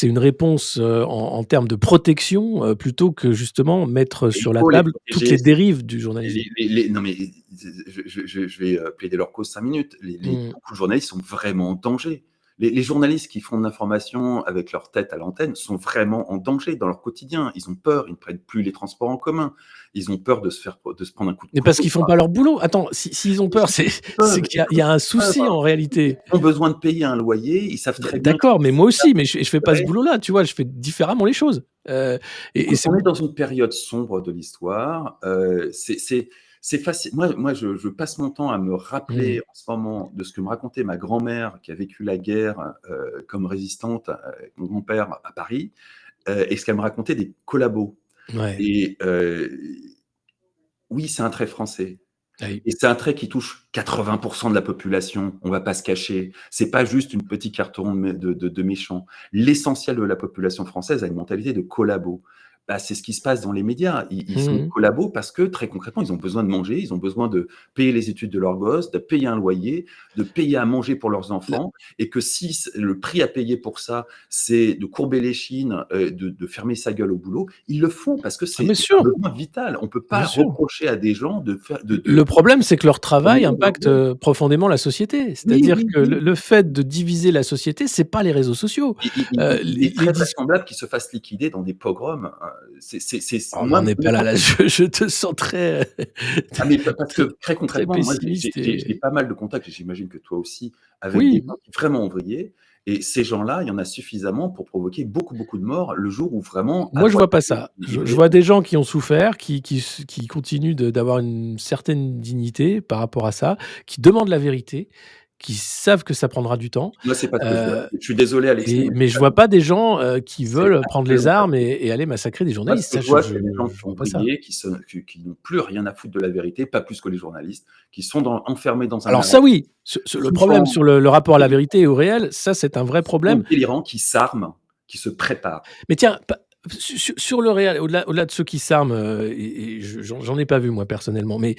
une réponse, en termes de protection, plutôt que justement mettre Et il sur la faut les table toutes protéger. les dérives du journalisme. Non, mais je vais plaider leur cause 5 minutes. Mmh. Beaucoup de journalistes sont vraiment en danger. Les journalistes qui font de l'information avec leur tête à l'antenne sont vraiment en danger dans leur quotidien. Ils ont peur, ils ne prennent plus les transports en commun. Ils ont peur de se prendre un coup de Mais parce couteau. qu'ils font pas leur boulot. Attends, s'ils ont peur, Ils c'est peuvent, qu'il y a un ils souci peuvent. en Ils réalité. ont besoin de payer un loyer, ils savent très bien D'accord, mais moi aussi, mais je fais pas ce que boulot-là, tu vois? Je fais différemment les choses, et écoute, c'est on est dans une période sombre de l'histoire. C'est facile. Moi, je passe mon temps à me mmh, rappeler en ce moment de ce que me racontait ma grand-mère qui a vécu la guerre comme résistante, avec mon grand-père à Paris, et ce qu'elle me racontait des collabos. ouais, Et oui, c'est un trait français. oui. Et c'est un trait qui touche 80% de la population, on va pas se cacher. C'est pas juste une petite carton de méchants. L'essentiel de la population française a une mentalité de collabo. Bah, c'est ce qui se passe dans les médias. Ils Mmh sont mh. collabos parce que très concrètement, ils ont besoin de manger, ils ont besoin de payer les études de leurs gosses, de payer un loyer, de payer à manger pour leurs enfants et que si le prix à payer pour ça, c'est de courber les chines, de fermer sa gueule au boulot, ils le font parce que Ah c'est bien un sûr, besoin vital. On peut bien pas sûr. reprocher à des gens de faire Le problème, c'est que leur travail Promener leur impacte, gueule. profondément la société. Oui, C'est-à-dire oui, que oui. le fait de diviser la société, c'est pas les réseaux sociaux. Il est Les très dis vraisemblable qu'ils se fassent liquider dans des pogroms, c'est On moi n'en est pas là, là, je te sens très, ah mais pa parce très que très très concrètement, moi pessimiste j'ai et pas mal de contacts et j'imagine que toi aussi, avec des oui, gens vraiment ouvriers et ces gens-là, il y en a suffisamment pour provoquer beaucoup, beaucoup de morts le jour où vraiment à moi, je droite vois pas à gauche, ça. ils Je veulent vois des gens qui ont souffert, qui continuent d'avoir une certaine dignité par rapport à ça, qui demandent la vérité, qui savent que ça prendra du temps, moi c'est pas ce que je vois. heu Je suis désolé Alexis, mais mais je vois pas des gens, qui c'est veulent prendre les absolument pas. armes et aller massacrer des Moi, ce journalistes. que Ça, je vois, c'est des gens je qui ont vois pas ça. brillé, qui n'ont plus rien à foutre de la vérité, pas plus que les journalistes, qui sont enfermés dans un Alors ça narratif oui, le problème souffrant, sur le rapport à la vérité et au réel, ça c'est un vrai problème. délirants, qui s'arment, qui se préparent. Mais tiens, pa sur le réel, au-delà de ceux qui s'arment, et j'en ai pas vu moi personnellement, mais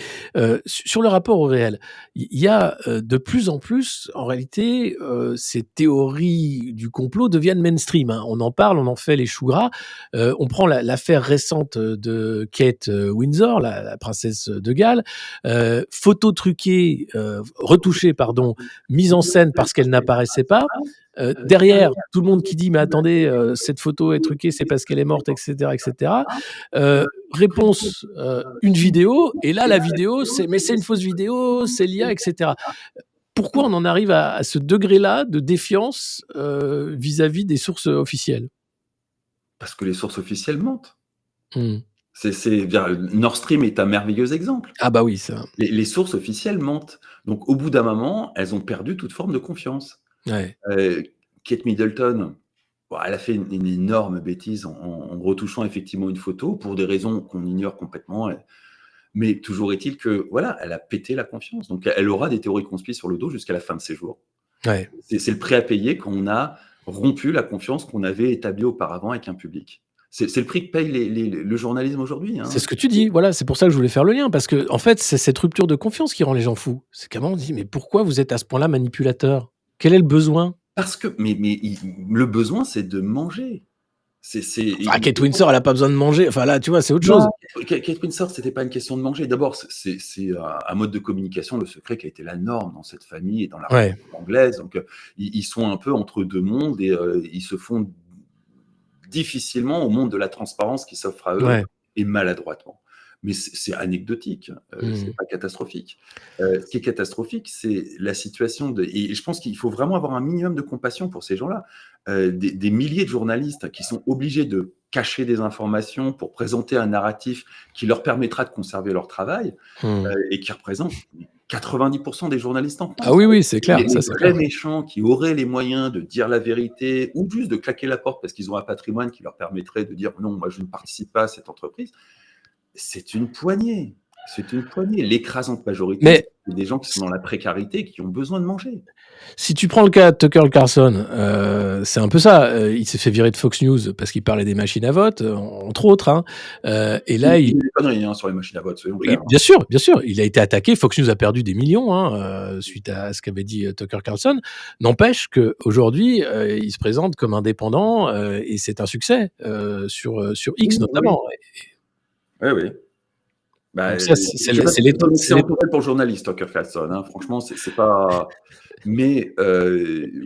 sur le rapport au réel, il y a, de plus en plus en réalité, ces théories du complot deviennent mainstream, hein. On en parle, on en fait les choux gras. On prend l'affaire récente, de Kate, Windsor, la princesse de Galles, photos truquées, retouchées pardon, mise en scène parce qu'elle n'apparaissait pas. Derrière, tout le monde qui dit: «Mais attendez, cette photo est truquée, c'est parce qu'elle est morte» et cetera et cetera. Réponse, une vidéo et là, la vidéo, c'est: «Mais c'est une fausse vidéo, c'est l'IA» et cetera. Pourquoi on en arrive à ce degré-là de défiance, vis-à-vis des sources, officielles? Parce que les sources officielles mentent. Mmh. Nord Stream est un merveilleux exemple. Ah bah oui, ça Les sources officielles mentent. Donc au bout d'un moment, elles ont perdu toute forme de confiance. ouais. Heu, Kate Middleton, bon, elle a fait une énorme bêtise en retouchant effectivement une photo pour des raisons qu'on ignore complètement, mais toujours est-il que, voilà, elle a pété la confiance. Donc elle aura des théories conspires sur le dos jusqu'à la fin de ses jours. Ouais. C'est le prix à payer quand on a rompu la confiance qu'on avait établie auparavant avec un public. C'est le prix que paye le journalisme aujourd'hui, C'est hein. ce que tu dis, voilà, c'est pour ça que je voulais faire le lien parce qu'en fait, c'est cette rupture de confiance qui rend les gens fous. C'est qu'à un moment on dit: «Mais pourquoi vous êtes à ce point-là manipulateur? Quel est le besoin?» Parce que mais le besoin, c'est de manger. C'est Ah, il Kate Winslet, elle a pas besoin de manger, enfin là, tu vois, c'est autre chose. Non, Kate Winslet, c'était pas une question de manger. D'abord, c'est un mode de communication, le secret, qui a été la norme dans cette famille et dans la Ouais, République anglaise. Donc, ils sont un peu entre 2 mondes et ils se font difficilement au monde de la transparence qui s'offre à eux ouais. et maladroitement. Mais c'est anecdotique, Mmh. c'est pas catastrophique. Ce qui est catastrophique, c'est la situation et je pense qu'il faut vraiment avoir un minimum de compassion pour ces gens-là. Des milliers de journalistes qui sont obligés de cacher des informations pour présenter un narratif qui leur permettra de conserver leur travail, Mmh. et qui représente 90% des journalistes en Ah France. oui, oui, c'est clair, Les ça c'est vrais clair. méchants qui auraient les moyens de dire la vérité ou juste de claquer la porte parce qu'ils ont un patrimoine qui leur permettrait de dire: «Non, moi je ne participe pas à cette entreprise», c'est une poignée. C'est une poignée. L'écrasante majorité, Mais c'est des gens qui sont dans la précarité et qui ont besoin de manger. si tu prends le cas de Tucker Carlson, c'est un peu ça, il s'est fait virer de Fox News parce qu'il parlait des machines à vote, entre autres, hein, et Il là dit il des conneries, hein, sur les machines à vote, soyons oui, clairs, hein. bien sûr, il a été attaqué, Fox News a perdu des millions, hein, suite à ce qu'avait dit, Tucker Carlson. N'empêche qu'aujourd'hui, il se présente comme indépendant, et c'est un succès, sur Oui, X oui, notamment. oui, oui. Bah, Donc ça, c'est je vais les pas c'est te les donner c'est les d'excellentes nouvelles pour le journaliste, Tucker Carlson, hein. Franchement, c'est pas mais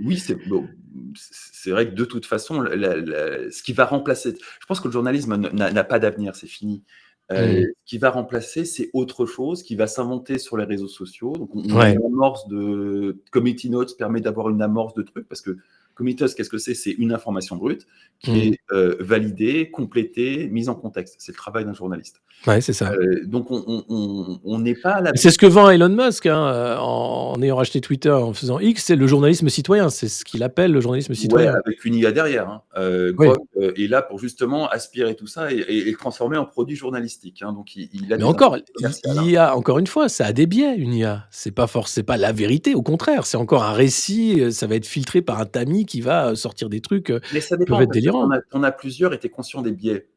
oui, c'est bon, c'est vrai que de toute façon, ce qui va remplacer je pense que le journalisme n'a pas d'avenir, c'est fini. mmh, Ce qui va remplacer, c'est autre chose qui va s'inventer sur les réseaux sociaux. Donc on a ouais, une amorce de Committee Notes permet d'avoir une amorce de trucs parce que Committee Notes, qu'est-ce que c'est? C'est une information brute qui mmh, est, validée, complétée, mise en contexte. C'est le travail d'un journaliste. ouais, c'est ça. Donc on n'est pas à C'est l'abri. ce que vend Elon Musk, hein, en ayant racheté Twitter, en faisant X, c'est le journalisme citoyen, c'est ce qu'il appelle le journalisme Ouais, citoyen. avec une IA derrière, hein. Oui, Grok, est là pour justement aspirer tout ça et le transformer en produit journalistique, hein. Donc il a mais des encore, intentions commerciales, hein. l'IA, encore une fois, ça a des biais, une IA. C'est pas la vérité, au contraire, c'est encore un récit, ça va être filtré par un tamis qui va, sortir des trucs, Mais ça qui peuvent dépend être parce que délirants. tu en as plusieurs et tu es conscient des biais.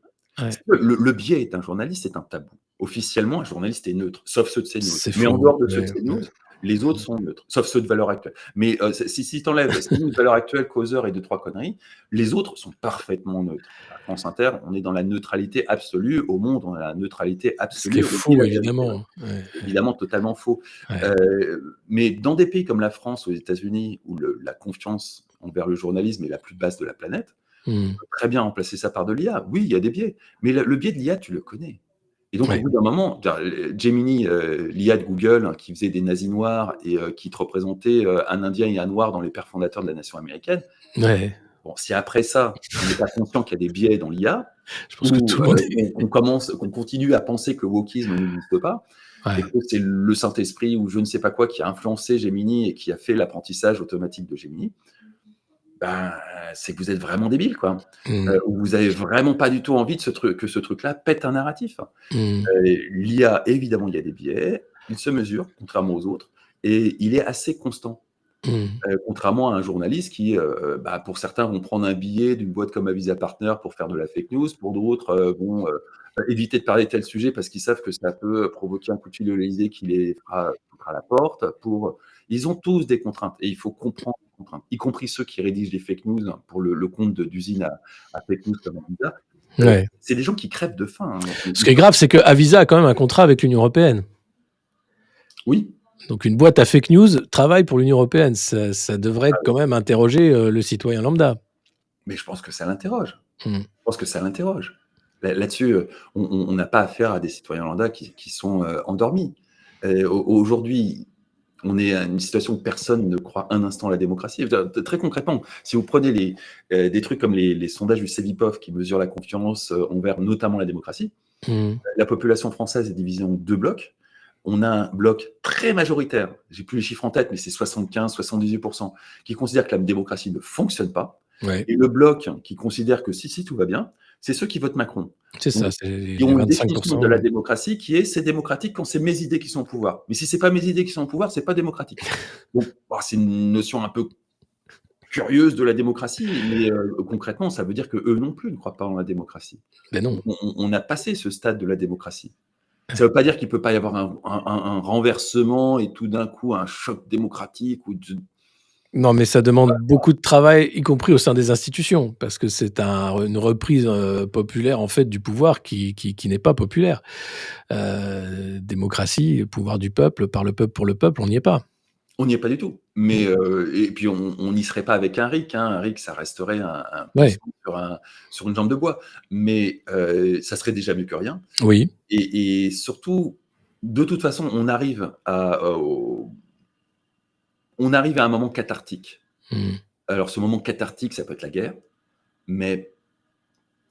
Ouais, Le biais d'un journaliste, c'est un tabou. Officiellement, un journaliste est neutre, sauf ceux de CNews. c'est Mais en faux, dehors de ceux de ouais. CNews, les autres sont neutres, sauf ceux de Valeurs Actuelles. Mais si tu enlèves CNews, Valeurs Actuelles, Causeur et 2-3 conneries, les autres sont parfaitement neutres. À France Inter, on est dans la neutralité absolue. Au Monde, on a la neutralité Ce qui est absolue. On dit faux, la vérité. évidemment. Ouais, C'est évidemment totalement faux. ouais. Mais dans des pays comme la France ou les États-Unis, où la confiance envers le journalisme est la plus basse de la planète, Mmh. très bien remplacer ça par de l'IA. Oui, il y a des biais, mais le biais de l'IA, tu le connais. Et donc, au Ouais, bout d'un moment, Gemini, l'IA de Google, hein, qui faisait des nazis noirs et qui te représentait un Indien et un Noir dans les pères fondateurs de la nation américaine. ouais. Bon, si après ça, on n'est pas conscient qu'il y a des biais dans l'IA, Je pense que ou tout le monde est qu'on continue à penser que le wokisme n'existe pas, et ouais. que c'est le Saint-Esprit ou je ne sais pas quoi qui a influencé Gemini et qui a fait l'apprentissage automatique de Gemini, ben, c'est que vous êtes vraiment débile, quoi. Mmh. Ou vous avez vraiment pas du tout envie de que ce truc-là pète un narratif. Mmh. L'IA, évidemment, il y a des biais, il se mesure, contrairement aux autres, et il est assez constant. Mmh. Contrairement à un journaliste qui, bah, pour certains, vont prendre un billet d'une boîte comme Avisa Partners pour faire de la fake news. Pour d'autres, vont éviter de parler de tel sujet parce qu'ils savent que ça peut provoquer un coup de fil de l'Élysée qui les foutra à la porte. Ils ont tous des contraintes et il faut comprendre les contraintes, y compris ceux qui rédigent des fake news pour le compte d'usines à fake news comme Avisa. Ouais. C'est des gens qui crèvent de faim, hein. Ce qui est grave, c'est qu'Avisa a quand même un contrat avec l'Union européenne. Oui, Donc une boîte à fake news travaille pour l'Union européenne. Ça devrait quand même interroger, le citoyen lambda. Mais je pense que ça l'interroge. Mmh. Je pense que ça l'interroge. Là-dessus, on n'a pas affaire à des citoyens lambda qui sont, endormis. Aujourd'hui, on est à une situation où personne ne croit un instant à la démocratie. Très concrètement, si vous prenez des trucs comme les sondages du Cevipof qui mesurent la confiance, envers notamment la démocratie, Mmh. la population française est divisée en 2 blocs. On a un bloc très majoritaire, j'ai plus les chiffres en tête, mais c'est 75-78 qui considèrent que la démocratie ne fonctionne pas, Ouais, et le bloc qui considère que si, si, tout va bien, c'est ceux qui votent Macron. c'est ça, Donc, c'est les ils ont une définition 25. de la démocratie qui est: c'est démocratique quand c'est mes idées qui sont au pouvoir. Mais si c'est pas mes idées qui sont au pouvoir, c'est pas démocratique. Donc, bah, c'est une notion un peu curieuse de la démocratie, mais concrètement, ça veut dire qu'eux non plus ne croient pas en la démocratie. Beh, non. On a passé ce stade de la démocratie. Ça ne veut pas dire qu'il ne peut pas y avoir un renversement et tout d'un coup un choc démocratique ou de Non, mais ça demande beaucoup de travail, y compris au sein des institutions, parce que c'est une reprise, populaire, en fait, du pouvoir qui n'est pas populaire. Démocratie, pouvoir du peuple, par le peuple, pour le peuple, on n'y est pas. on n'y est pas du tout. Mais Mmh. et puis on n'y serait pas avec un RIC, hein. Un RIC, ça resterait un Ouais, puissant sur une jambe de bois. Mais ça serait déjà mieux que rien oui. et surtout, de toute façon, on arrive à un moment cathartique. Mmh. Alors ce moment cathartique, ça peut être la guerre, mais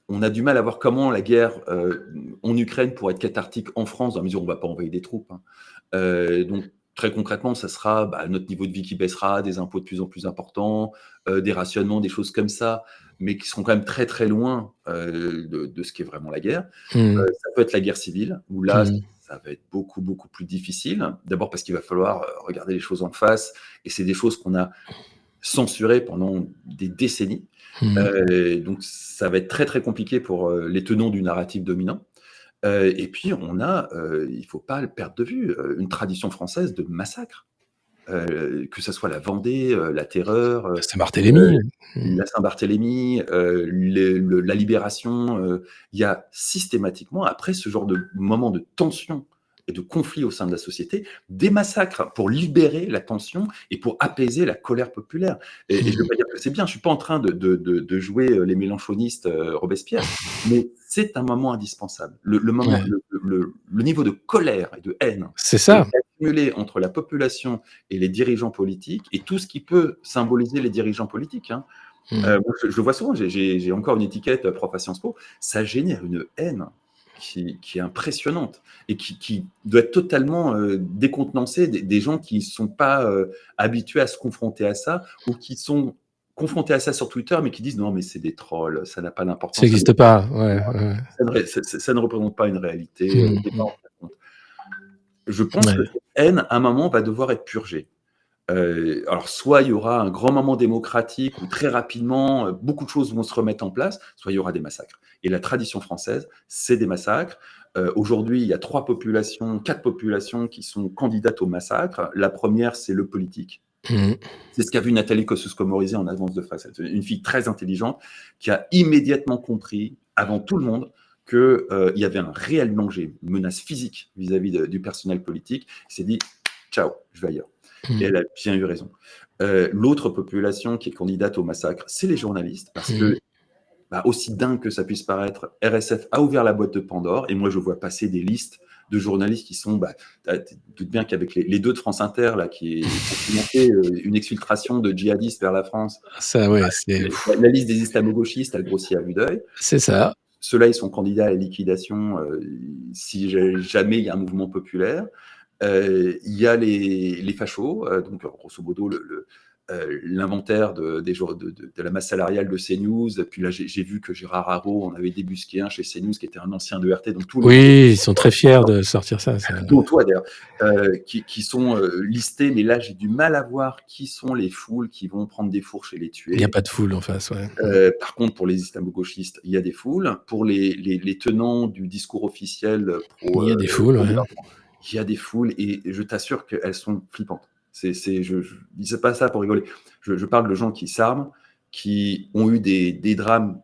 on a du mal à voir comment la guerre, en Ukraine pourrait être cathartique en France, dans la mesure où on ne va pas envoyer des troupes, hein. Donc très concrètement, ça sera, bah, notre niveau de vie qui baissera, des impôts de plus en plus importants, des rationnements, des choses comme ça, mais qui seront quand même très, très loin, de ce qu'est vraiment la guerre. Mmh. Ça peut être la guerre civile, où là, Mmh. ça va être beaucoup, beaucoup plus difficile. D'abord parce qu'il va falloir, regarder les choses en face et c'est des choses qu'on a censurées pendant des décennies. Mmh. Donc ça va être très, très compliqué pour, les tenants du narratif dominant. Et puis on a, il ne faut pas le perdre de vue, une tradition française de massacre. Que ça soit la Vendée, la Terreur, Saint-Barthélemy. Mmh. la Saint-Barthélemy, la Libération, il y a systématiquement, après ce genre de moment de tension et de conflit au sein de la société, des massacres pour libérer la tension et pour apaiser la colère populaire. Et je ne veux Mmh. pas dire que c'est bien, je ne suis pas en train de jouer les mélenchonistes, Robespierre, mais c'est un moment indispensable. Le moment, Ouais. le niveau de colère et de haine C'est qui a ça. été accumulé entre la population et les dirigeants politiques et tout ce qui peut symboliser les dirigeants politiques, hein. Mmh. Moi, je le vois souvent, j'ai encore une étiquette, prof à Sciences Po, ça génère une haine qui est impressionnante et qui doit être totalement, décontenancée des gens qui ne sont pas, habitués à se confronter à ça ou qui sont confrontés à ça sur Twitter, mais qui disent: «Non, mais c'est des trolls, ça n'a pas Ça d'importance, existe pas. Ouais, ouais. ça ne représente pas une réalité, Mmh c'est pas en mh. fin de compte». Je pense que Ouais. cette haine, à un moment, va devoir être purgée. Alors soit il y aura un grand moment démocratique où très rapidement, beaucoup de choses vont se remettre en place, soit il y aura des massacres. Et la tradition française, c'est des massacres. Aujourd'hui, il y a 4 populations qui sont candidates au massacre. La première, c'est le politique. Mmh. C'est ce qu'a vu Nathalie Kosciusko-Morizet en avance de phase. C'est une fille très intelligente qui a immédiatement compris, avant tout le monde, qu'il y avait un réel danger, une menace physique vis-à-vis du personnel politique. Il s'est dit: «Ciao, je vais ailleurs». Et Mmh. elle a bien eu raison. L'autre population qui est candidate au massacre, c'est les journalistes, parce Mmh. que, bah, aussi dingue que ça puisse paraître, RSF a ouvert la boîte de Pandore et moi je vois passer des listes de journalistes qui sont, bah, tu doutes bien qu'avec les 2 de France Inter là qui ont financé, une exfiltration de djihadistes vers la France, Ça, ouais, c'est la liste des islamo-gauchistes, elle grossit à vue d'œil. c'est ça. Ceux-là, ils sont candidats à la liquidation, si jamais il y a un mouvement populaire. Il y a les fachos, donc grosso modo l'inventaire de la masse salariale de CNews. Puis là, j'ai vu que Gérard Haraud en avait débusqué un chez CNews qui était un ancien de RT, donc tout le monde, Oui, ils sont très fiers de sortir ça, ça. dont toi d'ailleurs, qui sont listés, mais là j'ai du mal à voir qui sont les foules qui vont prendre des fourches et les Il y a tuer. pas de foule en face, ouais. Mmh. Par contre, pour les islamo-gauchistes, il y a des foules. Pour les tenants du discours officiel Il y a des foules, ouais. pro-gouvernement, il y a des foules et je t'assure qu'elles sont flippantes. Je dis pas ça pour rigoler. Je parle de gens qui s'arment, qui ont eu des drames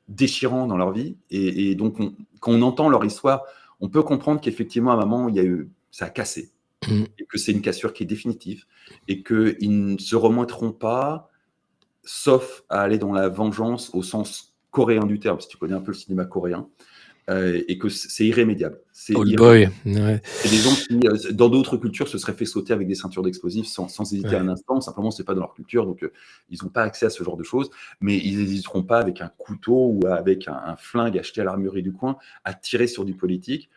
déchirants dans leur vie et donc quand on entend leur histoire, on peut comprendre qu'effectivement, à un moment, il y a eu ça a cassé. Mmh. et que c'est une cassure qui est définitive et qu'ils ne se remettront pas, sauf à aller dans la vengeance au sens coréen du terme, si tu connais un peu le cinéma coréen, et que c'est irrémédiable. C'est Old irrémédiable. Boy, ouais. C'est des gens qui, dans d'autres cultures, se seraient fait sauter avec des ceintures d'explosifs sans hésiter Ouais. un instant. Simplement, c'est pas dans leur culture, donc ils n'ont pas accès à ce genre de choses. Mais ils n'hésiteront pas avec un couteau ou avec un flingue acheté à l'armurerie du coin à tirer sur du politique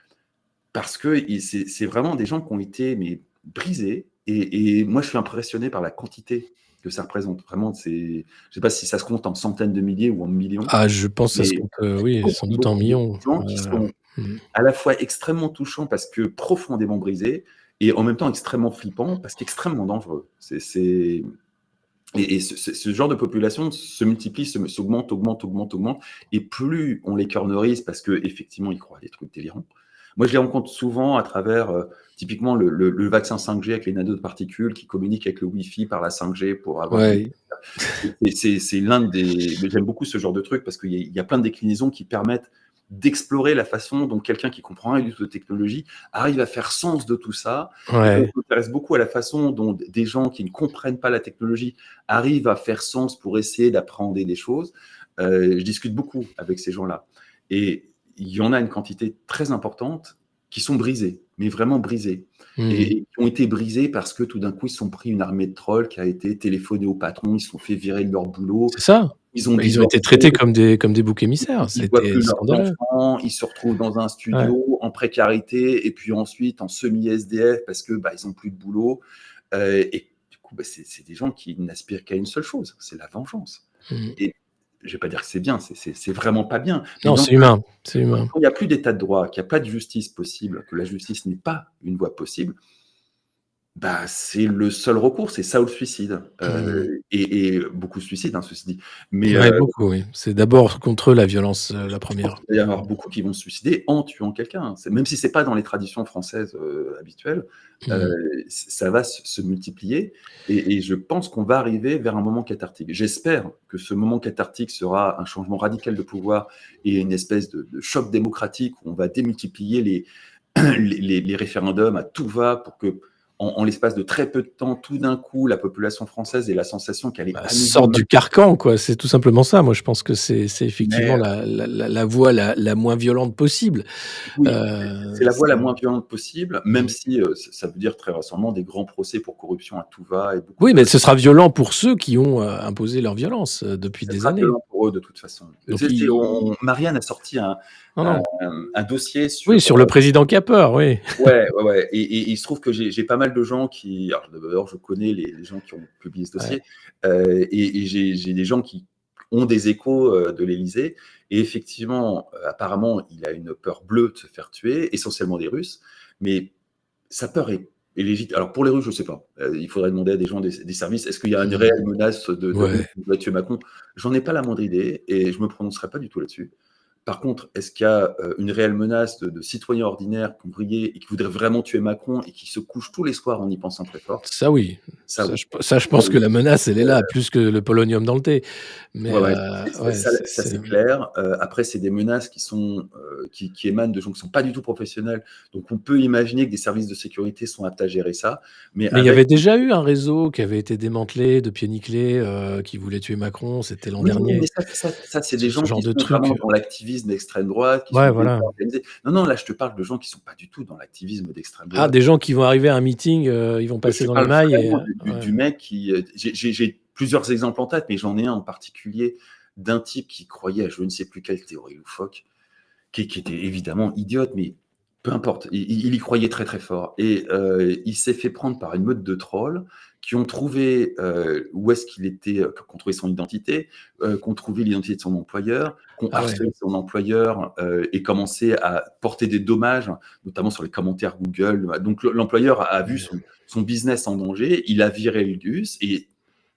parce que c'est vraiment des gens qui ont été mais, brisés. Et moi, je suis impressionné par la quantité que ça représente. Vraiment, je sais pas si ça se compte en centaines de milliers ou en millions, Ah, je pense que ça se mais compte, oui, sans beaucoup, doute en beaucoup, beaucoup millions. de gens qui sont Mmh. à la fois extrêmement touchant parce que profondément brisé et en même temps extrêmement flippant parce qu'extrêmement dangereux. Ce genre de population se multiplie, s'augmente, augmente, augmente, augmente. Et plus on les cornerise parce qu'effectivement, ils croient à des trucs délirants. Moi, je les rencontre souvent à travers, typiquement, le vaccin 5G avec les nanoparticules qui communiquent avec le Wi-Fi par la 5G pour avoir des. Ouais. C'est l'un des. Mais j'aime beaucoup ce genre de truc parce qu'il y a plein de déclinaisons qui permettent d'explorer la façon dont quelqu'un qui comprend rien du tout de technologie arrive à faire sens de tout ça. Et donc, Ouais. je m'intéresse beaucoup à la façon dont des gens qui ne comprennent pas la technologie arrivent à faire sens pour essayer d'appréhender des choses. Je discute beaucoup avec ces gens-là. Et il y en a une quantité très importante qui sont brisés, mais vraiment brisés. Mmh. Et qui ont été brisés parce que tout d'un coup, ils se sont pris une armée de trolls qui a été téléphonée au patron, ils se sont fait virer de leur boulot, C'est ça. ils ont Bah, ils ont été divorcé, traités comme des boucs émissaires. ils voient C'était plus leurs scandaleux. enfants, ils se retrouvent dans un Ouais. studio en précarité et puis ensuite en semi-SDF parce que bah, ils ont plus de boulot. Et du coup, bah, c'est des gens qui n'aspirent qu'à une seule chose, c'est la vengeance. Mmh. Et je vais pas dire que c'est bien, c'est vraiment pas bien. Mais Non, c'est humain, c'est humain. quand il y a plus d'état de droit, qu'il y a pas de justice possible, que la justice n'est pas une voie possible, bah, c'est le seul recours, c'est ça ou le suicide. Mmh. Et beaucoup de suicides, hein, ceci dit. Mais Ouais, beaucoup, oui. C'est d'abord contre la violence, la je pense première. qu'il va y avoir beaucoup qui vont se suicider en tuant quelqu'un. Même si c'est pas dans les traditions françaises, habituelles, heu, Mmh. ça va se multiplier et je pense qu'on va arriver vers un moment cathartique. J'espère que ce moment cathartique sera un changement radical de pouvoir et une espèce de choc démocratique où on va démultiplier les référendums à tout va pour que en l'espace de très peu de temps, tout d'un coup, la population française ait la sensation qu'elle est Bah, à nouveau sortent du carcan, quoi. C'est tout simplement ça. Moi, je pense que c'est effectivement mais la voie la moins violente possible. oui, c'est la voie C'est la moins violente possible, même mmh. si, ça veut dire très récemment des grands procès pour corruption à tout va et beaucoup Oui, mais de. ce sera violent pour ceux qui ont, imposé leur violence, depuis Ça des sera années. violent pour eux de toute façon. Donc ils Marianne a sorti non, un non. un dossier Oui, sur, sur le président Capper, oui. ouais, ouais, ouais et il se trouve que j'ai pas mal de gens qui alors d'abord je connais les gens qui ont publié ce Ouais. dossier, et j'ai des gens qui ont des échos, de l'Élysée et effectivement, apparemment, il a une peur bleue de se faire tuer, essentiellement des Russes, mais sa peur est légitime. Alors pour les Russes, je sais pas, il faudrait demander à des gens des services. Est-ce qu'il y a une Mmh. réelle menace de Russes Ouais. qui voudraient tuer Macron? J'en ai pas la moindre idée et je me prononcerai pas du tout là-dessus. Par contre, est-ce qu'il y a, une réelle menace de citoyens ordinaires, ouvriers et qui voudraient vraiment tuer Macron et qui se couchent tous les soirs en y pensant très fort? Ça oui. Ça oui, Ça je ça pense oui. que la menace, elle est là, plus que le polonium dans le thé. Mais Ouais, ouais, ouais, ça c'est clair. Après, c'est des menaces qui sont, qui émanent de gens qui sont pas du tout professionnels. Donc on peut imaginer que des services de sécurité sont aptes à gérer ça, mais mais il y avec. avait déjà eu un réseau qui avait été démantelé de pied nickelé, qui voulait tuer Macron, c'était l'an Oui, oui, mais dernier. ça, c'est des Ce gens genre qui de sont truc, vraiment dans l'activisme d'extrême droite, qui sont ouais, bien voilà. organisés. Non, non, là, je te parle de gens qui sont pas du tout dans l'activisme d'extrême Ah, droite. des gens qui vont arriver à un meeting, ils vont Je passer te dans les parle mailles et vraiment ouais. du mec qui, j'ai plusieurs exemples en tête, mais j'en ai un en particulier d'un type qui croyait à je ne sais plus quelle théorie loufoque, qui était évidemment idiote, mais peu importe, il y croyait très, très fort et il s'est fait prendre par une meute de trolls qui ont trouvé, où est-ce qu'il était, qui ont trouvé son identité, qui ont trouvé l'identité de son employeur, qui ont Ah ouais. harcelé son employeur, et commencé à porter des dommages, notamment sur les commentaires Google. Donc l'employeur a vu Mmh. son business en danger, il a viré le gus et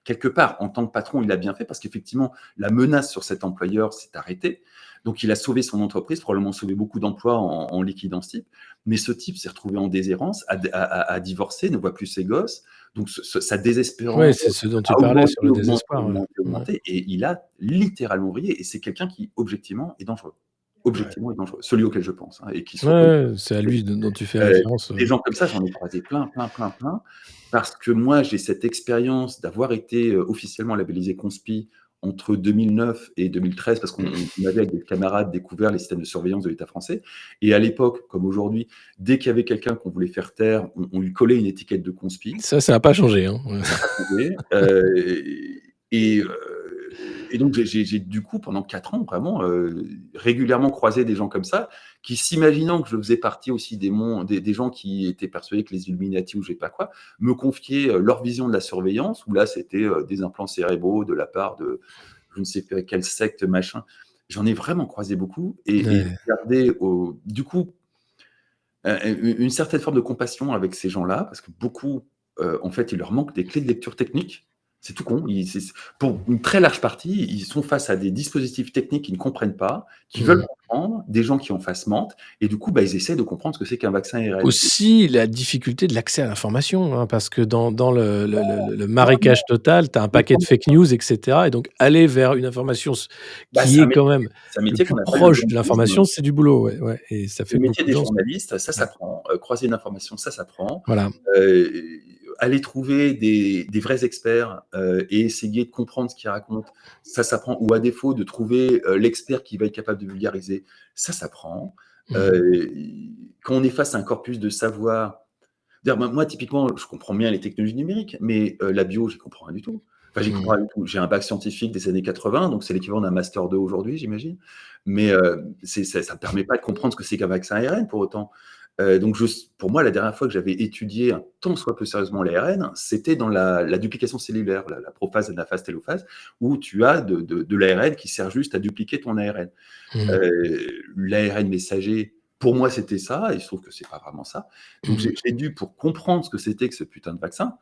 quelque part, en tant que patron, il a bien fait parce qu'effectivement, la menace sur cet employeur s'est arrêtée. Donc, il a sauvé son entreprise, probablement sauvé beaucoup d'emplois en liquidant ce type. Mais ce type s'est retrouvé en déshérence, a divorcé, ne voit plus ses gosses. Donc, sa Ouais, désespérance c'est ce dont tu a parlais sur augmenté, le augmenté, désespoir, ouais. augmenté, Ouais. augmenté. Et il a littéralement vrillé. Et c'est quelqu'un qui, objectivement, est dangereux. Ouais. objectivement et dangereux. Celui auquel je pense, hein, et qui Ouais, sont connus. ouais, c'est à lui dont tu fais Heu, référence, des gens comme ça, j'en ai croisé plein, plein, plein, plein, parce que moi, j'ai cette expérience d'avoir été, officiellement labellisé conspi entre 2009 et 2013 parce qu'on avait avec des camarades découvert les systèmes de surveillance de l'État français et à l'époque, comme aujourd'hui, dès qu'il y avait quelqu'un qu'on voulait faire taire, on lui collait une étiquette de conspi. Ça a pas changé, hein. Ouais. Ça a pas changé, et donc j'ai du coup pendant 4 ans vraiment, régulièrement croisé des gens comme ça, qui s'imaginant que je faisais partie aussi des gens qui étaient persuadés que les Illuminati ou je sais pas quoi, me confiaient, leur vision de la surveillance où là c'était, des implants cérébraux de la part de je ne sais pas quelle secte machin. J'en ai vraiment croisé beaucoup et Ouais. gardé au du coup, une certaine forme de compassion avec ces gens-là, parce que beaucoup, en fait, il leur manque des clés de lecture techniques. C'est tout con. Pour une très large partie, ils sont face à des dispositifs techniques qu'ils ne comprennent pas, qui veulent Mmh. comprendre, des gens qui en face mentent et du coup, bah, ils essaient de comprendre ce que c'est qu'un vaccin ARN. Aussi la difficulté de l'accès à l'information, hein, parce que dans le Clairement, marécage total, tu as un paquet de clairement. fake news et cetera et donc aller vers une information Bah, qui est quand même c'est un le métier plus qu'on appelle le proche de journalisme. l'information, c'est du boulot, ouais, ouais et ça fait Le que métier beaucoup de des gens journalistes, ça ouais, s'apprend. Croiser une information, ça s'apprend. voilà. Heu, aller trouver des vrais experts, et essayer de comprendre ce qu'ils racontent, ça s'apprend ou à défaut de trouver, l'expert qui va être capable de vulgariser, ça s'apprend. Mmh. Heu, quand on est face à un corpus de savoir dire moi typiquement, je comprends bien les technologies numériques, mais, la bio, j'y comprends rien du tout. Enfin, j'y comprends Mmh. rien du tout. J'ai un bac scientifique des années 80, donc c'est l'équivalent d'un master 2 aujourd'hui, j'imagine. Mais, c'est ça me permet pas de comprendre ce que c'est qu'un vaccin ARN pour autant. Donc pour moi, la dernière fois que j'avais étudié un tant soit peu sérieusement l'ARN, c'était dans la duplication cellulaire, la prophase, anaphase, télophase, où tu as de l'ARN qui sert juste à dupliquer ton ARN. Mmh. L'ARN messager, pour moi, c'était ça et il se trouve que c'est pas vraiment ça. Donc Mmh. j'ai dû, pour comprendre ce que c'était que ce putain de vaccin,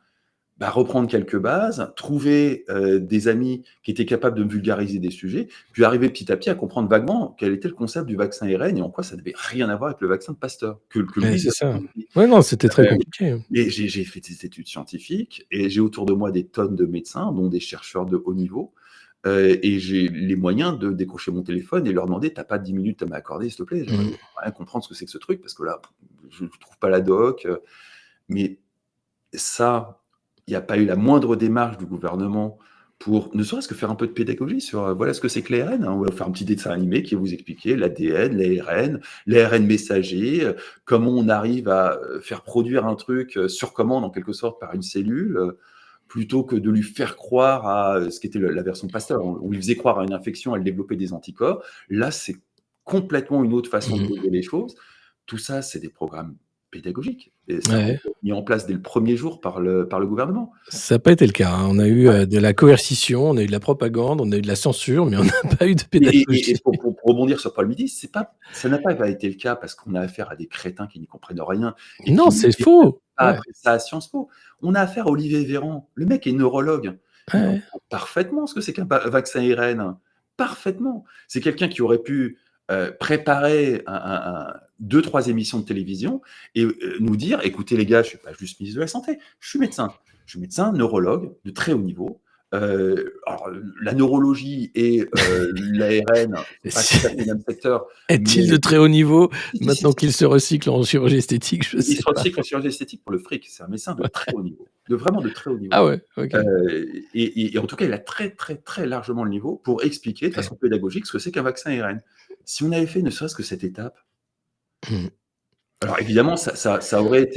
bah, reprendre quelques bases, trouver, des amis qui étaient capables de me vulgariser des sujets, puis arriver petit à petit à comprendre vaguement quel était le concept du vaccin ARN et en quoi ça n'avait rien à voir avec le vaccin de Pasteur, que Ouais, lui c'est ça. dit. Ouais, non, c'était très Heu, compliqué, hein. mais j'ai fait des études scientifiques et j'ai autour de moi des tonnes de médecins, dont des chercheurs de haut niveau, et j'ai les moyens de décrocher mon téléphone et leur demander: «Tu as pas 10 minutes à m'accorder, s'il te plaît? J'aimerais Mmh. bien comprendre ce que c'est que ce truc parce que là, je trouve pas la doc», mais ça, il y a pas eu la moindre démarche du gouvernement pour ne serait-ce que faire un peu de pédagogie sur, voilà ce que c'est que l'ARN, hein. On va faire un petit dessin animé qui va vous expliquer l'ADN, l'ARN messager, comment on arrive à, faire produire un truc, sur commande en quelque sorte par une cellule, plutôt que de lui faire croire à, ce qui était le la version Pasteur. On lui faisait croire à une infection, elle développait des anticorps. Là, c'est complètement une autre façon de Mmh. poser les choses. Tout ça, c'est des programmes pédagogiques et ça aurait Ouais. pu être mis en place dès le premier jour par le gouvernement. Ça a pas été le cas, hein. On a eu, de la coercition, on a eu de la propagande, on a eu de la censure, mais on n'a pas eu de Et pédagogie. pour rebondir sur Paul Midi, ça n'a pas été le cas parce qu'on a affaire à des crétins qui n'y comprennent rien et Non, qui c'est n'ont faux. pas Ouais. appris ça à Sciences Po. On a affaire à Olivier Véran. Le mec est neurologue. Ouais, Il ouais. comprend parfaitement ce que c'est qu'un vaccin ARN. Parfaitement. C'est quelqu'un qui aurait pu, préparer 2-3 émissions de télévision et nous dire: «Écoutez les gars, je suis pas juste ministre de la santé, je suis médecin. Je suis médecin neurologue de très haut niveau. Alors, la neurologie et l'ARN, c'est pas tout à fait le même secteur, Est-il de mais très haut niveau si, si, si, maintenant si, qu'il se recycle en chirurgie esthétique? Je il sais se pas. recycle en chirurgie esthétique pour le fric. C'est un médecin de très haut niveau, de vraiment de très haut Ah niveau. ouais, OK. Et en tout cas, il a très, très, très largement le niveau pour expliquer de Ouais. façon pédagogique ce que c'est qu'un vaccin ARN. Si on avait fait ne serait-ce que cette étape, Mmh. alors évidemment, ça aurait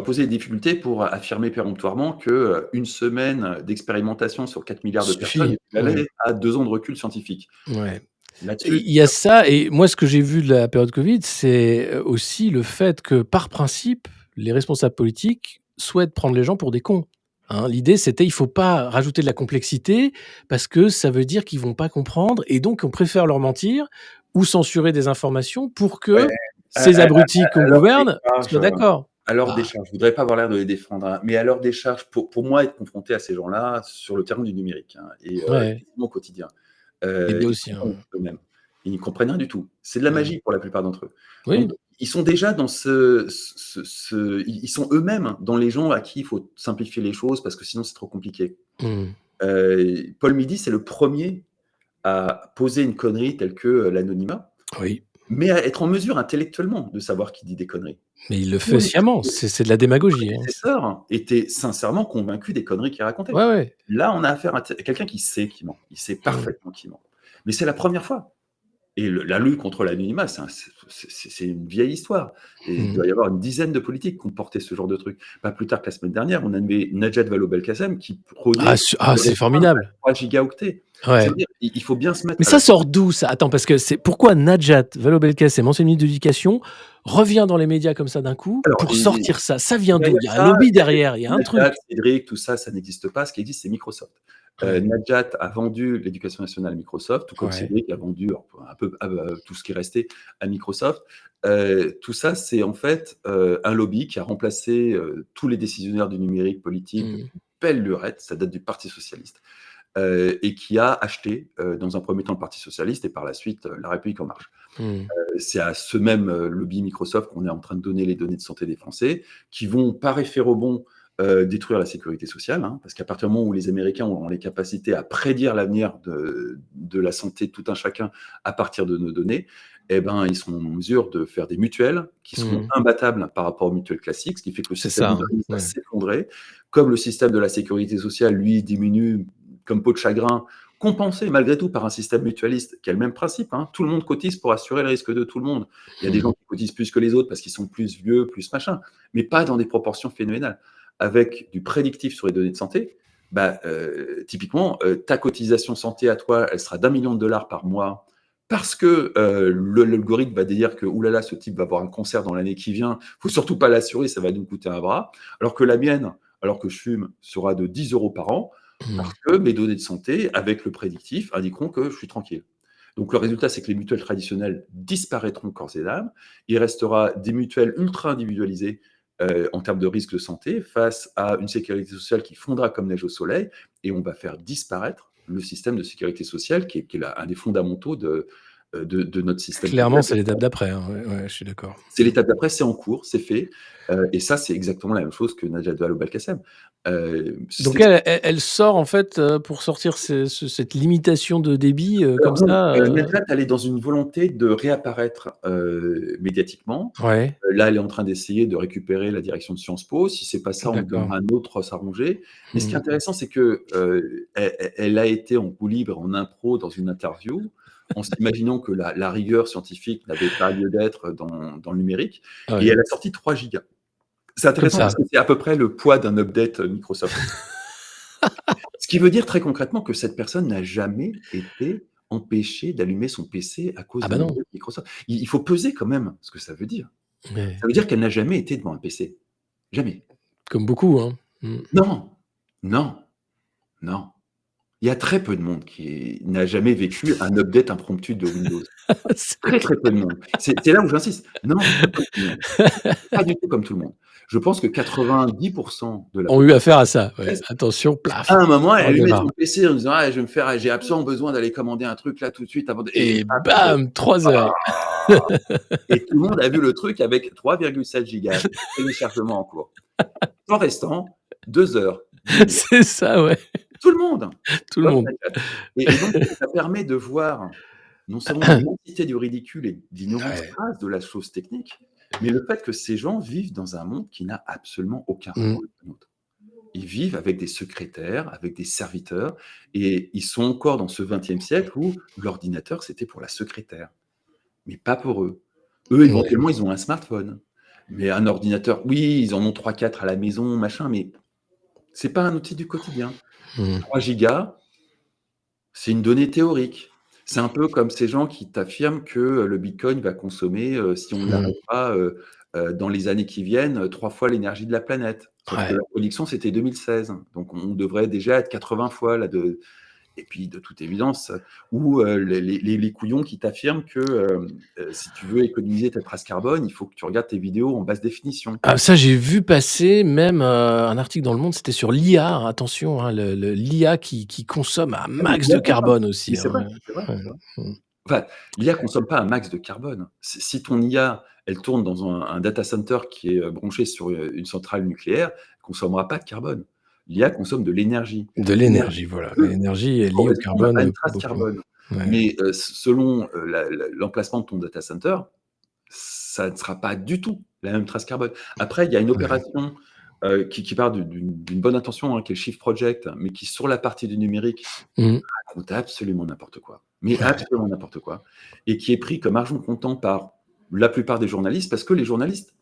posé des difficultés pour affirmer péremptoirement que, 1 semaine d'expérimentation sur 4 milliards de personnes Suffit. Ouais, équivalait à 2 ans de recul scientifique. ouais. Là-dessus, Il y a ça et moi ce que j'ai vu de la période Covid, c'est, aussi le fait que par principe, les responsables politiques souhaitent prendre les gens pour des cons, hein. L'idée c'était il faut pas rajouter de la complexité parce que ça veut dire qu'ils vont pas comprendre et donc on préfère leur mentir ou censurer des informations pour ouais, que ces à abrutis qu'on l'heure des gouverne soient charges, d'accord. à l'heure des Ah, charges, je voudrais pas avoir l'air de les défendre, hein, mais à l'heure des charges, pour moi, être confronté à ces gens-là sur le terrain du numérique, hein, et ouais, quasiment au quotidien, les miens ils aussi, comprennent hein. eux-mêmes. Ils n'y comprennent rien du tout. C'est de la Mmh. magie pour la plupart d'entre eux. Oui. Donc ils sont déjà dans ils sont eux-mêmes dans les gens à qui il faut simplifier les choses parce que sinon c'est trop compliqué. Mmh. Paul Midi, c'est le premier à poser une connerie telle que, l'anonymat. Oui. mais à être en mesure intellectuellement de savoir qui dit des conneries. Mais il le Tous fait les sciemment, c'est de la démagogie, hein. prédécesseurs étaient sincèrement convaincus des conneries qu'il racontait. Ouais, ouais. Là, on a affaire à quelqu'un qui sait qu'il ment. Il sait Mmh. parfaitement qu'il ment. Mais c'est la première fois. Et la lutte contre l'anonymat, c'est une vieille histoire. Et il Mmh. doit y avoir une dizaine de politiques qui ont porté ce genre de truc. Pas plus tard que la semaine dernière, on avait Najat Vallaud-Belkacem qui prônait de C'est restreindre à formidable. 3 gigaoctets. Ça veut Ouais. dire il faut bien se Mais mettre à la ça sort d'où ça? Attends, parce que c'est pourquoi Najat Vallaud-Belkacem, ancienne ministre de l'Éducation, revient dans les médias comme ça d'un coup alors pour sortir ça? Ça vient d'où? derrière Il y a un ça, lobby il y a derrière, il y a un Najat, truc. Cédric, tout ça, ça n'existe pas. Ce qui existe, c'est Microsoft. Ouais, Najat a vendu l'éducation nationale à Microsoft, tout comme ouais. Cédric a vendu un peu tout ce qui restait à Microsoft. Tout ça, c'est en fait un lobby qui a remplacé tous les décisionnaires du numérique politique Mmh. depuis belle lurette, ça date du Parti socialiste, et qui a acheté dans un premier temps le Parti socialiste et par la suite La République en marche. Mmh. C'est à ce même lobby Microsoft qu'on est en train de donner les données de santé des Français, qui vont, par effet rebond, détruire la sécurité sociale, hein, parce qu'à partir du moment où les Américains ont les capacités à prédire l'avenir de la santé de tout un chacun à partir de nos données, eh ben, ils seront en mesure de faire des mutuelles qui seront Mmh. imbattables par rapport aux mutuelles classiques, ce qui fait que le C'est système ça, hein. mutualiste va Ouais. s'effondrer. Comme le système de la sécurité sociale, lui, diminue comme peau de chagrin, compensé malgré tout par un système mutualiste qui a le même principe, hein. Tout le monde cotise pour assurer le risque de tout le monde. Il y a des Mmh. gens qui cotisent plus que les autres parce qu'ils sont plus vieux, plus machin, mais pas dans des proportions phénoménales. Avec du prédictif sur les données de santé, bah, typiquement, ta cotisation santé à toi, elle sera d'1 million de dollars par mois parce que l'algorithme va dire que oulala, ce type va avoir un cancer dans l'année qui vient, faut surtout pas l'assurer, ça va nous coûter un bras. Alors que la mienne, alors que je fume, sera de 10 euros par an Mmh. parce que mes données de santé, avec le prédictif, indiqueront que je suis tranquille. Donc le résultat, c'est que les mutuelles traditionnelles disparaîtront corps et âme. Il restera des mutuelles ultra individualisées en termes de risque de santé face à une sécurité sociale qui fondra comme neige au soleil et on va faire disparaître le système de sécurité sociale qui est un des fondamentaux de notre système Clairement, complet. c'est l'étape d'après, hein. Ouais, ouais, je suis d'accord. C'est Mmh. l'étape d'après, c'est en cours, c'est fait. Et ça, c'est exactement la même chose que Najat Vallaud-Belkacem. Donc C'est elle sort en fait, pour sortir cette limitation de débit, comme Alors non, ça, Najat, elle est dans une volonté de réapparaître, médiatiquement. ouais, Là, elle est en train d'essayer de récupérer la direction de Sciences Po. Si c'est pas ça, on lui d'accord. donnera un autre à s'arranger. Mais ce qui est Mmh. intéressant, c'est que, elle a été en roue libre, en impro dans une interview, en s'imaginant que la rigueur scientifique n'avait pas lieu d'être dans le numérique et Ouais, elle a sorti 3 gigas. C'est comme intéressant ça. parce que c'est à peu près le poids d'un update, Microsoft. Ce qui veut dire très concrètement que cette personne n'a jamais été empêchée d'allumer son PC à cause Ah d'un bah non. update Microsoft. Il faut peser quand même ce que ça veut dire. Ouais, Ça veut dire qu'elle n'a jamais été devant un PC. Jamais. comme beaucoup, hein. Mmh. Non, non, non. Il y a très peu de monde qui n'a jamais vécu un update impromptu de Windows. C'est Très, très peu de monde. C'est là où j'insiste. Non, c'est pas comme tout le monde. Pas du tout comme tout le monde. Je pense que 90 de la ont eu population affaire à ça, ouais. française, Attention, à plaf, un moment, ça elle allumait redémarre son PC en disant: «Ah, je vais me faire j'ai absolument besoin d'aller commander un truc là tout de suite avant de» et et paf, bam, 3 heures. et tout le monde a vu le truc avec 3,7 gigas de téléchargement en cours. Temps restant, 2 heures, bim, C'est ça, ouais, tout le monde, tout le hop, monde. tac, tac et donc ça permet de voir non seulement l'immensité du ridicule et d'ignorance Ouais. crasse de la chose technique, mais le fait que ces gens vivent dans un monde qui n'a absolument aucun rapport Mmh. avec le nôtre. Ils vivent avec des secrétaires, avec des serviteurs et ils sont encore dans ce 20e siècle où l'ordinateur, c'était pour la secrétaire, mais pas pour eux. Eux, Ouais. éventuellement, ils ont un smartphone, mais un ordinateur, oui, ils en ont 3, 4 à la maison, machin, mais c'est pas un outil du quotidien. Mmh. 3 gigas, c'est une donnée théorique. C'est un peu comme ces gens qui t'affirment que, le bitcoin va consommer, si on ne Mmh. l'arrête pas, dans les années qui viennent, 3 fois l'énergie de la planète. Sauf que Ouais. la prédiction, c'était 2016. Donc on devrait déjà être 80 fois là de et puis de toute évidence, ou, les couillons qui t'affirment que, si tu veux économiser ta trace carbone, il faut que tu regardes tes vidéos en basse définition. Ah ça, j'ai vu passer même, un article dans Le Monde, c'était sur l'IA, attention, hein, le l'IA qui consomme un Ah mais max l'IA de consomme, carbone mais aussi, c'est hein, vrai, ouais. c'est vrai, Ouais. c'est vrai. Mmh. Enfin, l'IA consomme pas un max de carbone. Si ton IA, elle tourne dans un data center qui est, branché sur, une centrale nucléaire, elle consommera pas de carbone. L'IA consomme de l'énergie. De L'énergie l'énergie, voilà. peut L'énergie est liée au correspondre carbone, à une pour trace beaucoup. carbone. Ouais. Mais selon l'emplacement de ton data center, ça ne sera pas du tout la même trace carbone. Après, il y a une Ouais. opération qui part d'une bonne intention, hein, qui est le Shift Project, mais qui, sur la partie du numérique, Mmh. raconte absolument n'importe quoi. Mais Ouais. absolument n'importe quoi. Et qui est pris comme argent comptant par la plupart des journalistes, parce que les journalistes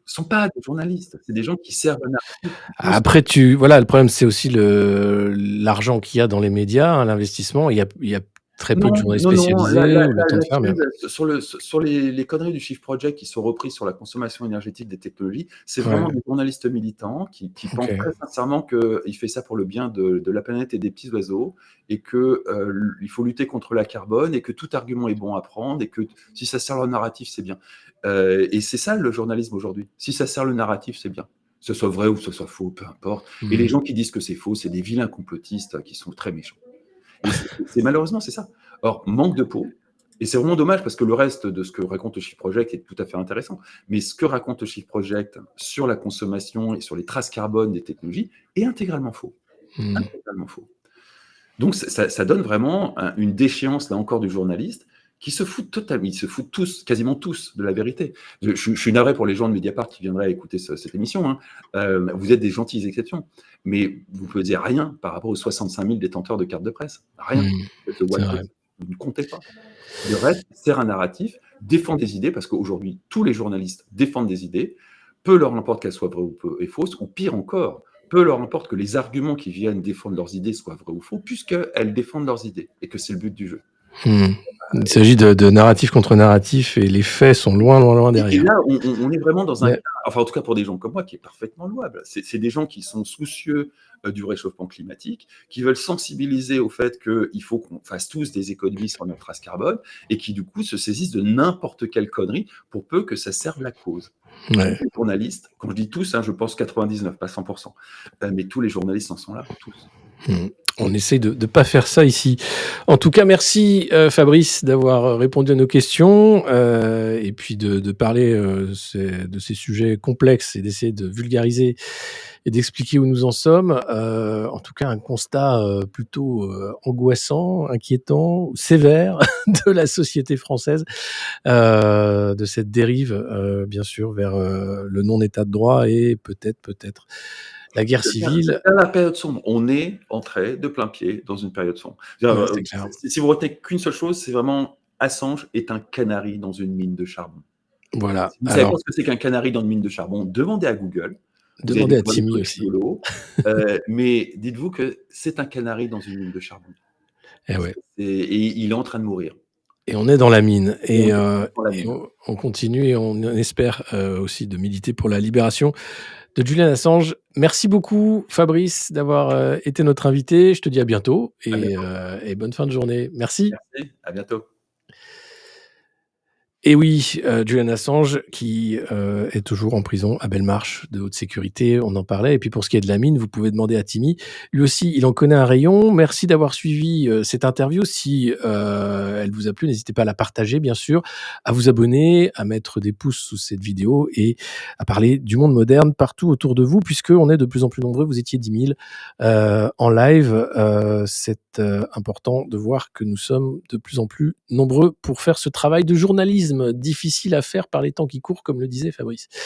sont pas des journalistes, c'est des gens qui servent un narratif, qui pensent. Après voilà, le problème, c'est aussi l'argent qu'il y a dans les médias, hein, l'investissement. Il y a très peu de Non, journalistes non, non, spécialisés où le temps de faire, mais là-dessus, sur les conneries du Shift Project qui sont reprises sur la consommation énergétique des technologies, c'est vraiment ouais, des journalistes militants qui pensent OK. très sincèrement qu'il fait ça pour le bien de la planète et des petits oiseaux, et que il faut lutter contre la carbone, et que tout argument est bon à prendre, et que si ça sert le narratif, c'est bien. Et c'est ça le journalisme aujourd'hui. Si ça sert le narratif, c'est bien. Que ce soit vrai ou que ce soit faux, peu importe. Et les Mmh. gens qui disent que c'est faux, c'est des vilains complotistes qui sont très méchants. Et malheureusement, c'est ça. Or, manque de peau, et c'est vraiment dommage parce que le reste de ce que raconte le Shift Project est tout à fait intéressant. Mais ce que raconte le Shift Project sur la consommation et sur les traces carbone des technologies est intégralement faux. Mmh. Intégralement faux. Donc, ça donne vraiment une déchéance, là encore, du journaliste qui se fout totalement, ils se foutent tous, quasiment tous, de la vérité. Je suis navré pour les gens de Mediapart qui viendraient écouter cette émission, hein. Vous êtes des gentilles exceptions, mais vous ne pouvez dire rien par rapport aux 65 000 détenteurs de cartes de presse. Rien. Mmh. Vous êtes le C'est white vrai. list. Vous ne comptez pas. Le reste sert un narratif, défend des idées, parce qu'aujourd'hui, tous les journalistes défendent des idées, peu leur importe qu'elles soient vraies et fausses, ou pire encore, peu leur importe que les arguments qui viennent défendre leurs idées soient vrais ou faux, puisqu'elles défendent leurs idées, et que c'est le but du jeu. Mmh. Il s'agit de narratif contre narratif et les faits sont loin, loin, loin Et derrière. là, on est vraiment dans un cas, Mais enfin en tout cas pour des gens comme moi, qui est parfaitement louable. C'est des gens qui sont soucieux du réchauffement climatique, qui veulent sensibiliser au fait qu'il faut qu'on fasse tous des économies sur notre trace carbone, et qui du coup se saisissent de n'importe quelle connerie pour peu que ça serve la cause. Tous ouais. les journalistes, quand je dis tous, hein, je pense 99, pas 100%, mais tous les journalistes en sont là, tous. Mmh. On essaie de ne pas faire ça ici. En tout cas, merci Fabrice d'avoir répondu à nos questions et puis de parler de ces sujets complexes et d'essayer de vulgariser et d'expliquer où nous en sommes. En tout cas, un constat plutôt angoissant, inquiétant, sévère de la société française, de cette dérive, bien sûr, vers le non-état de droit et peut-être la guerre C'est civile. bien la période sombre. On est entré de plein pied dans une période sombre. Ouais, c'est clair. Si vous retenez qu'une seule chose, c'est vraiment Assange est un canari dans une mine de charbon. Voilà. Si vous ne savez pas Alors, ce que c'est qu'un canari dans une mine de charbon, demandez à Google. Vous allez demandez à découvrir des Timmy trucs aussi. rigolos. Mais dites-vous que c'est un canari dans une mine de charbon. Eh ouais. Et il est en train de mourir. Et on est dans la mine Et on et, est dans la et mine. on continue et on espère aussi de militer pour la libération de Julian Assange. Merci beaucoup Fabrice d'avoir été notre invité. Je te dis à bientôt À bientôt. et bonne fin de journée. Merci. Merci. À bientôt. Et oui, Julian Assange qui est toujours en prison à Belmarsh de haute sécurité, on en parlait. Et puis pour ce qui est de la mine, vous pouvez demander à Timmy. Lui aussi, il en connaît un rayon. Merci d'avoir suivi cette interview. Si elle vous a plu, n'hésitez pas à la partager, bien sûr, à vous abonner, à mettre des pouces sous cette vidéo et à parler du monde moderne partout autour de vous, puisqu'on est de plus en plus nombreux. Vous étiez 10 000 en live. C'est important de voir que nous sommes de plus en plus nombreux pour faire ce travail de journalisme difficile à faire par les temps qui courent, comme le disait Fabrice.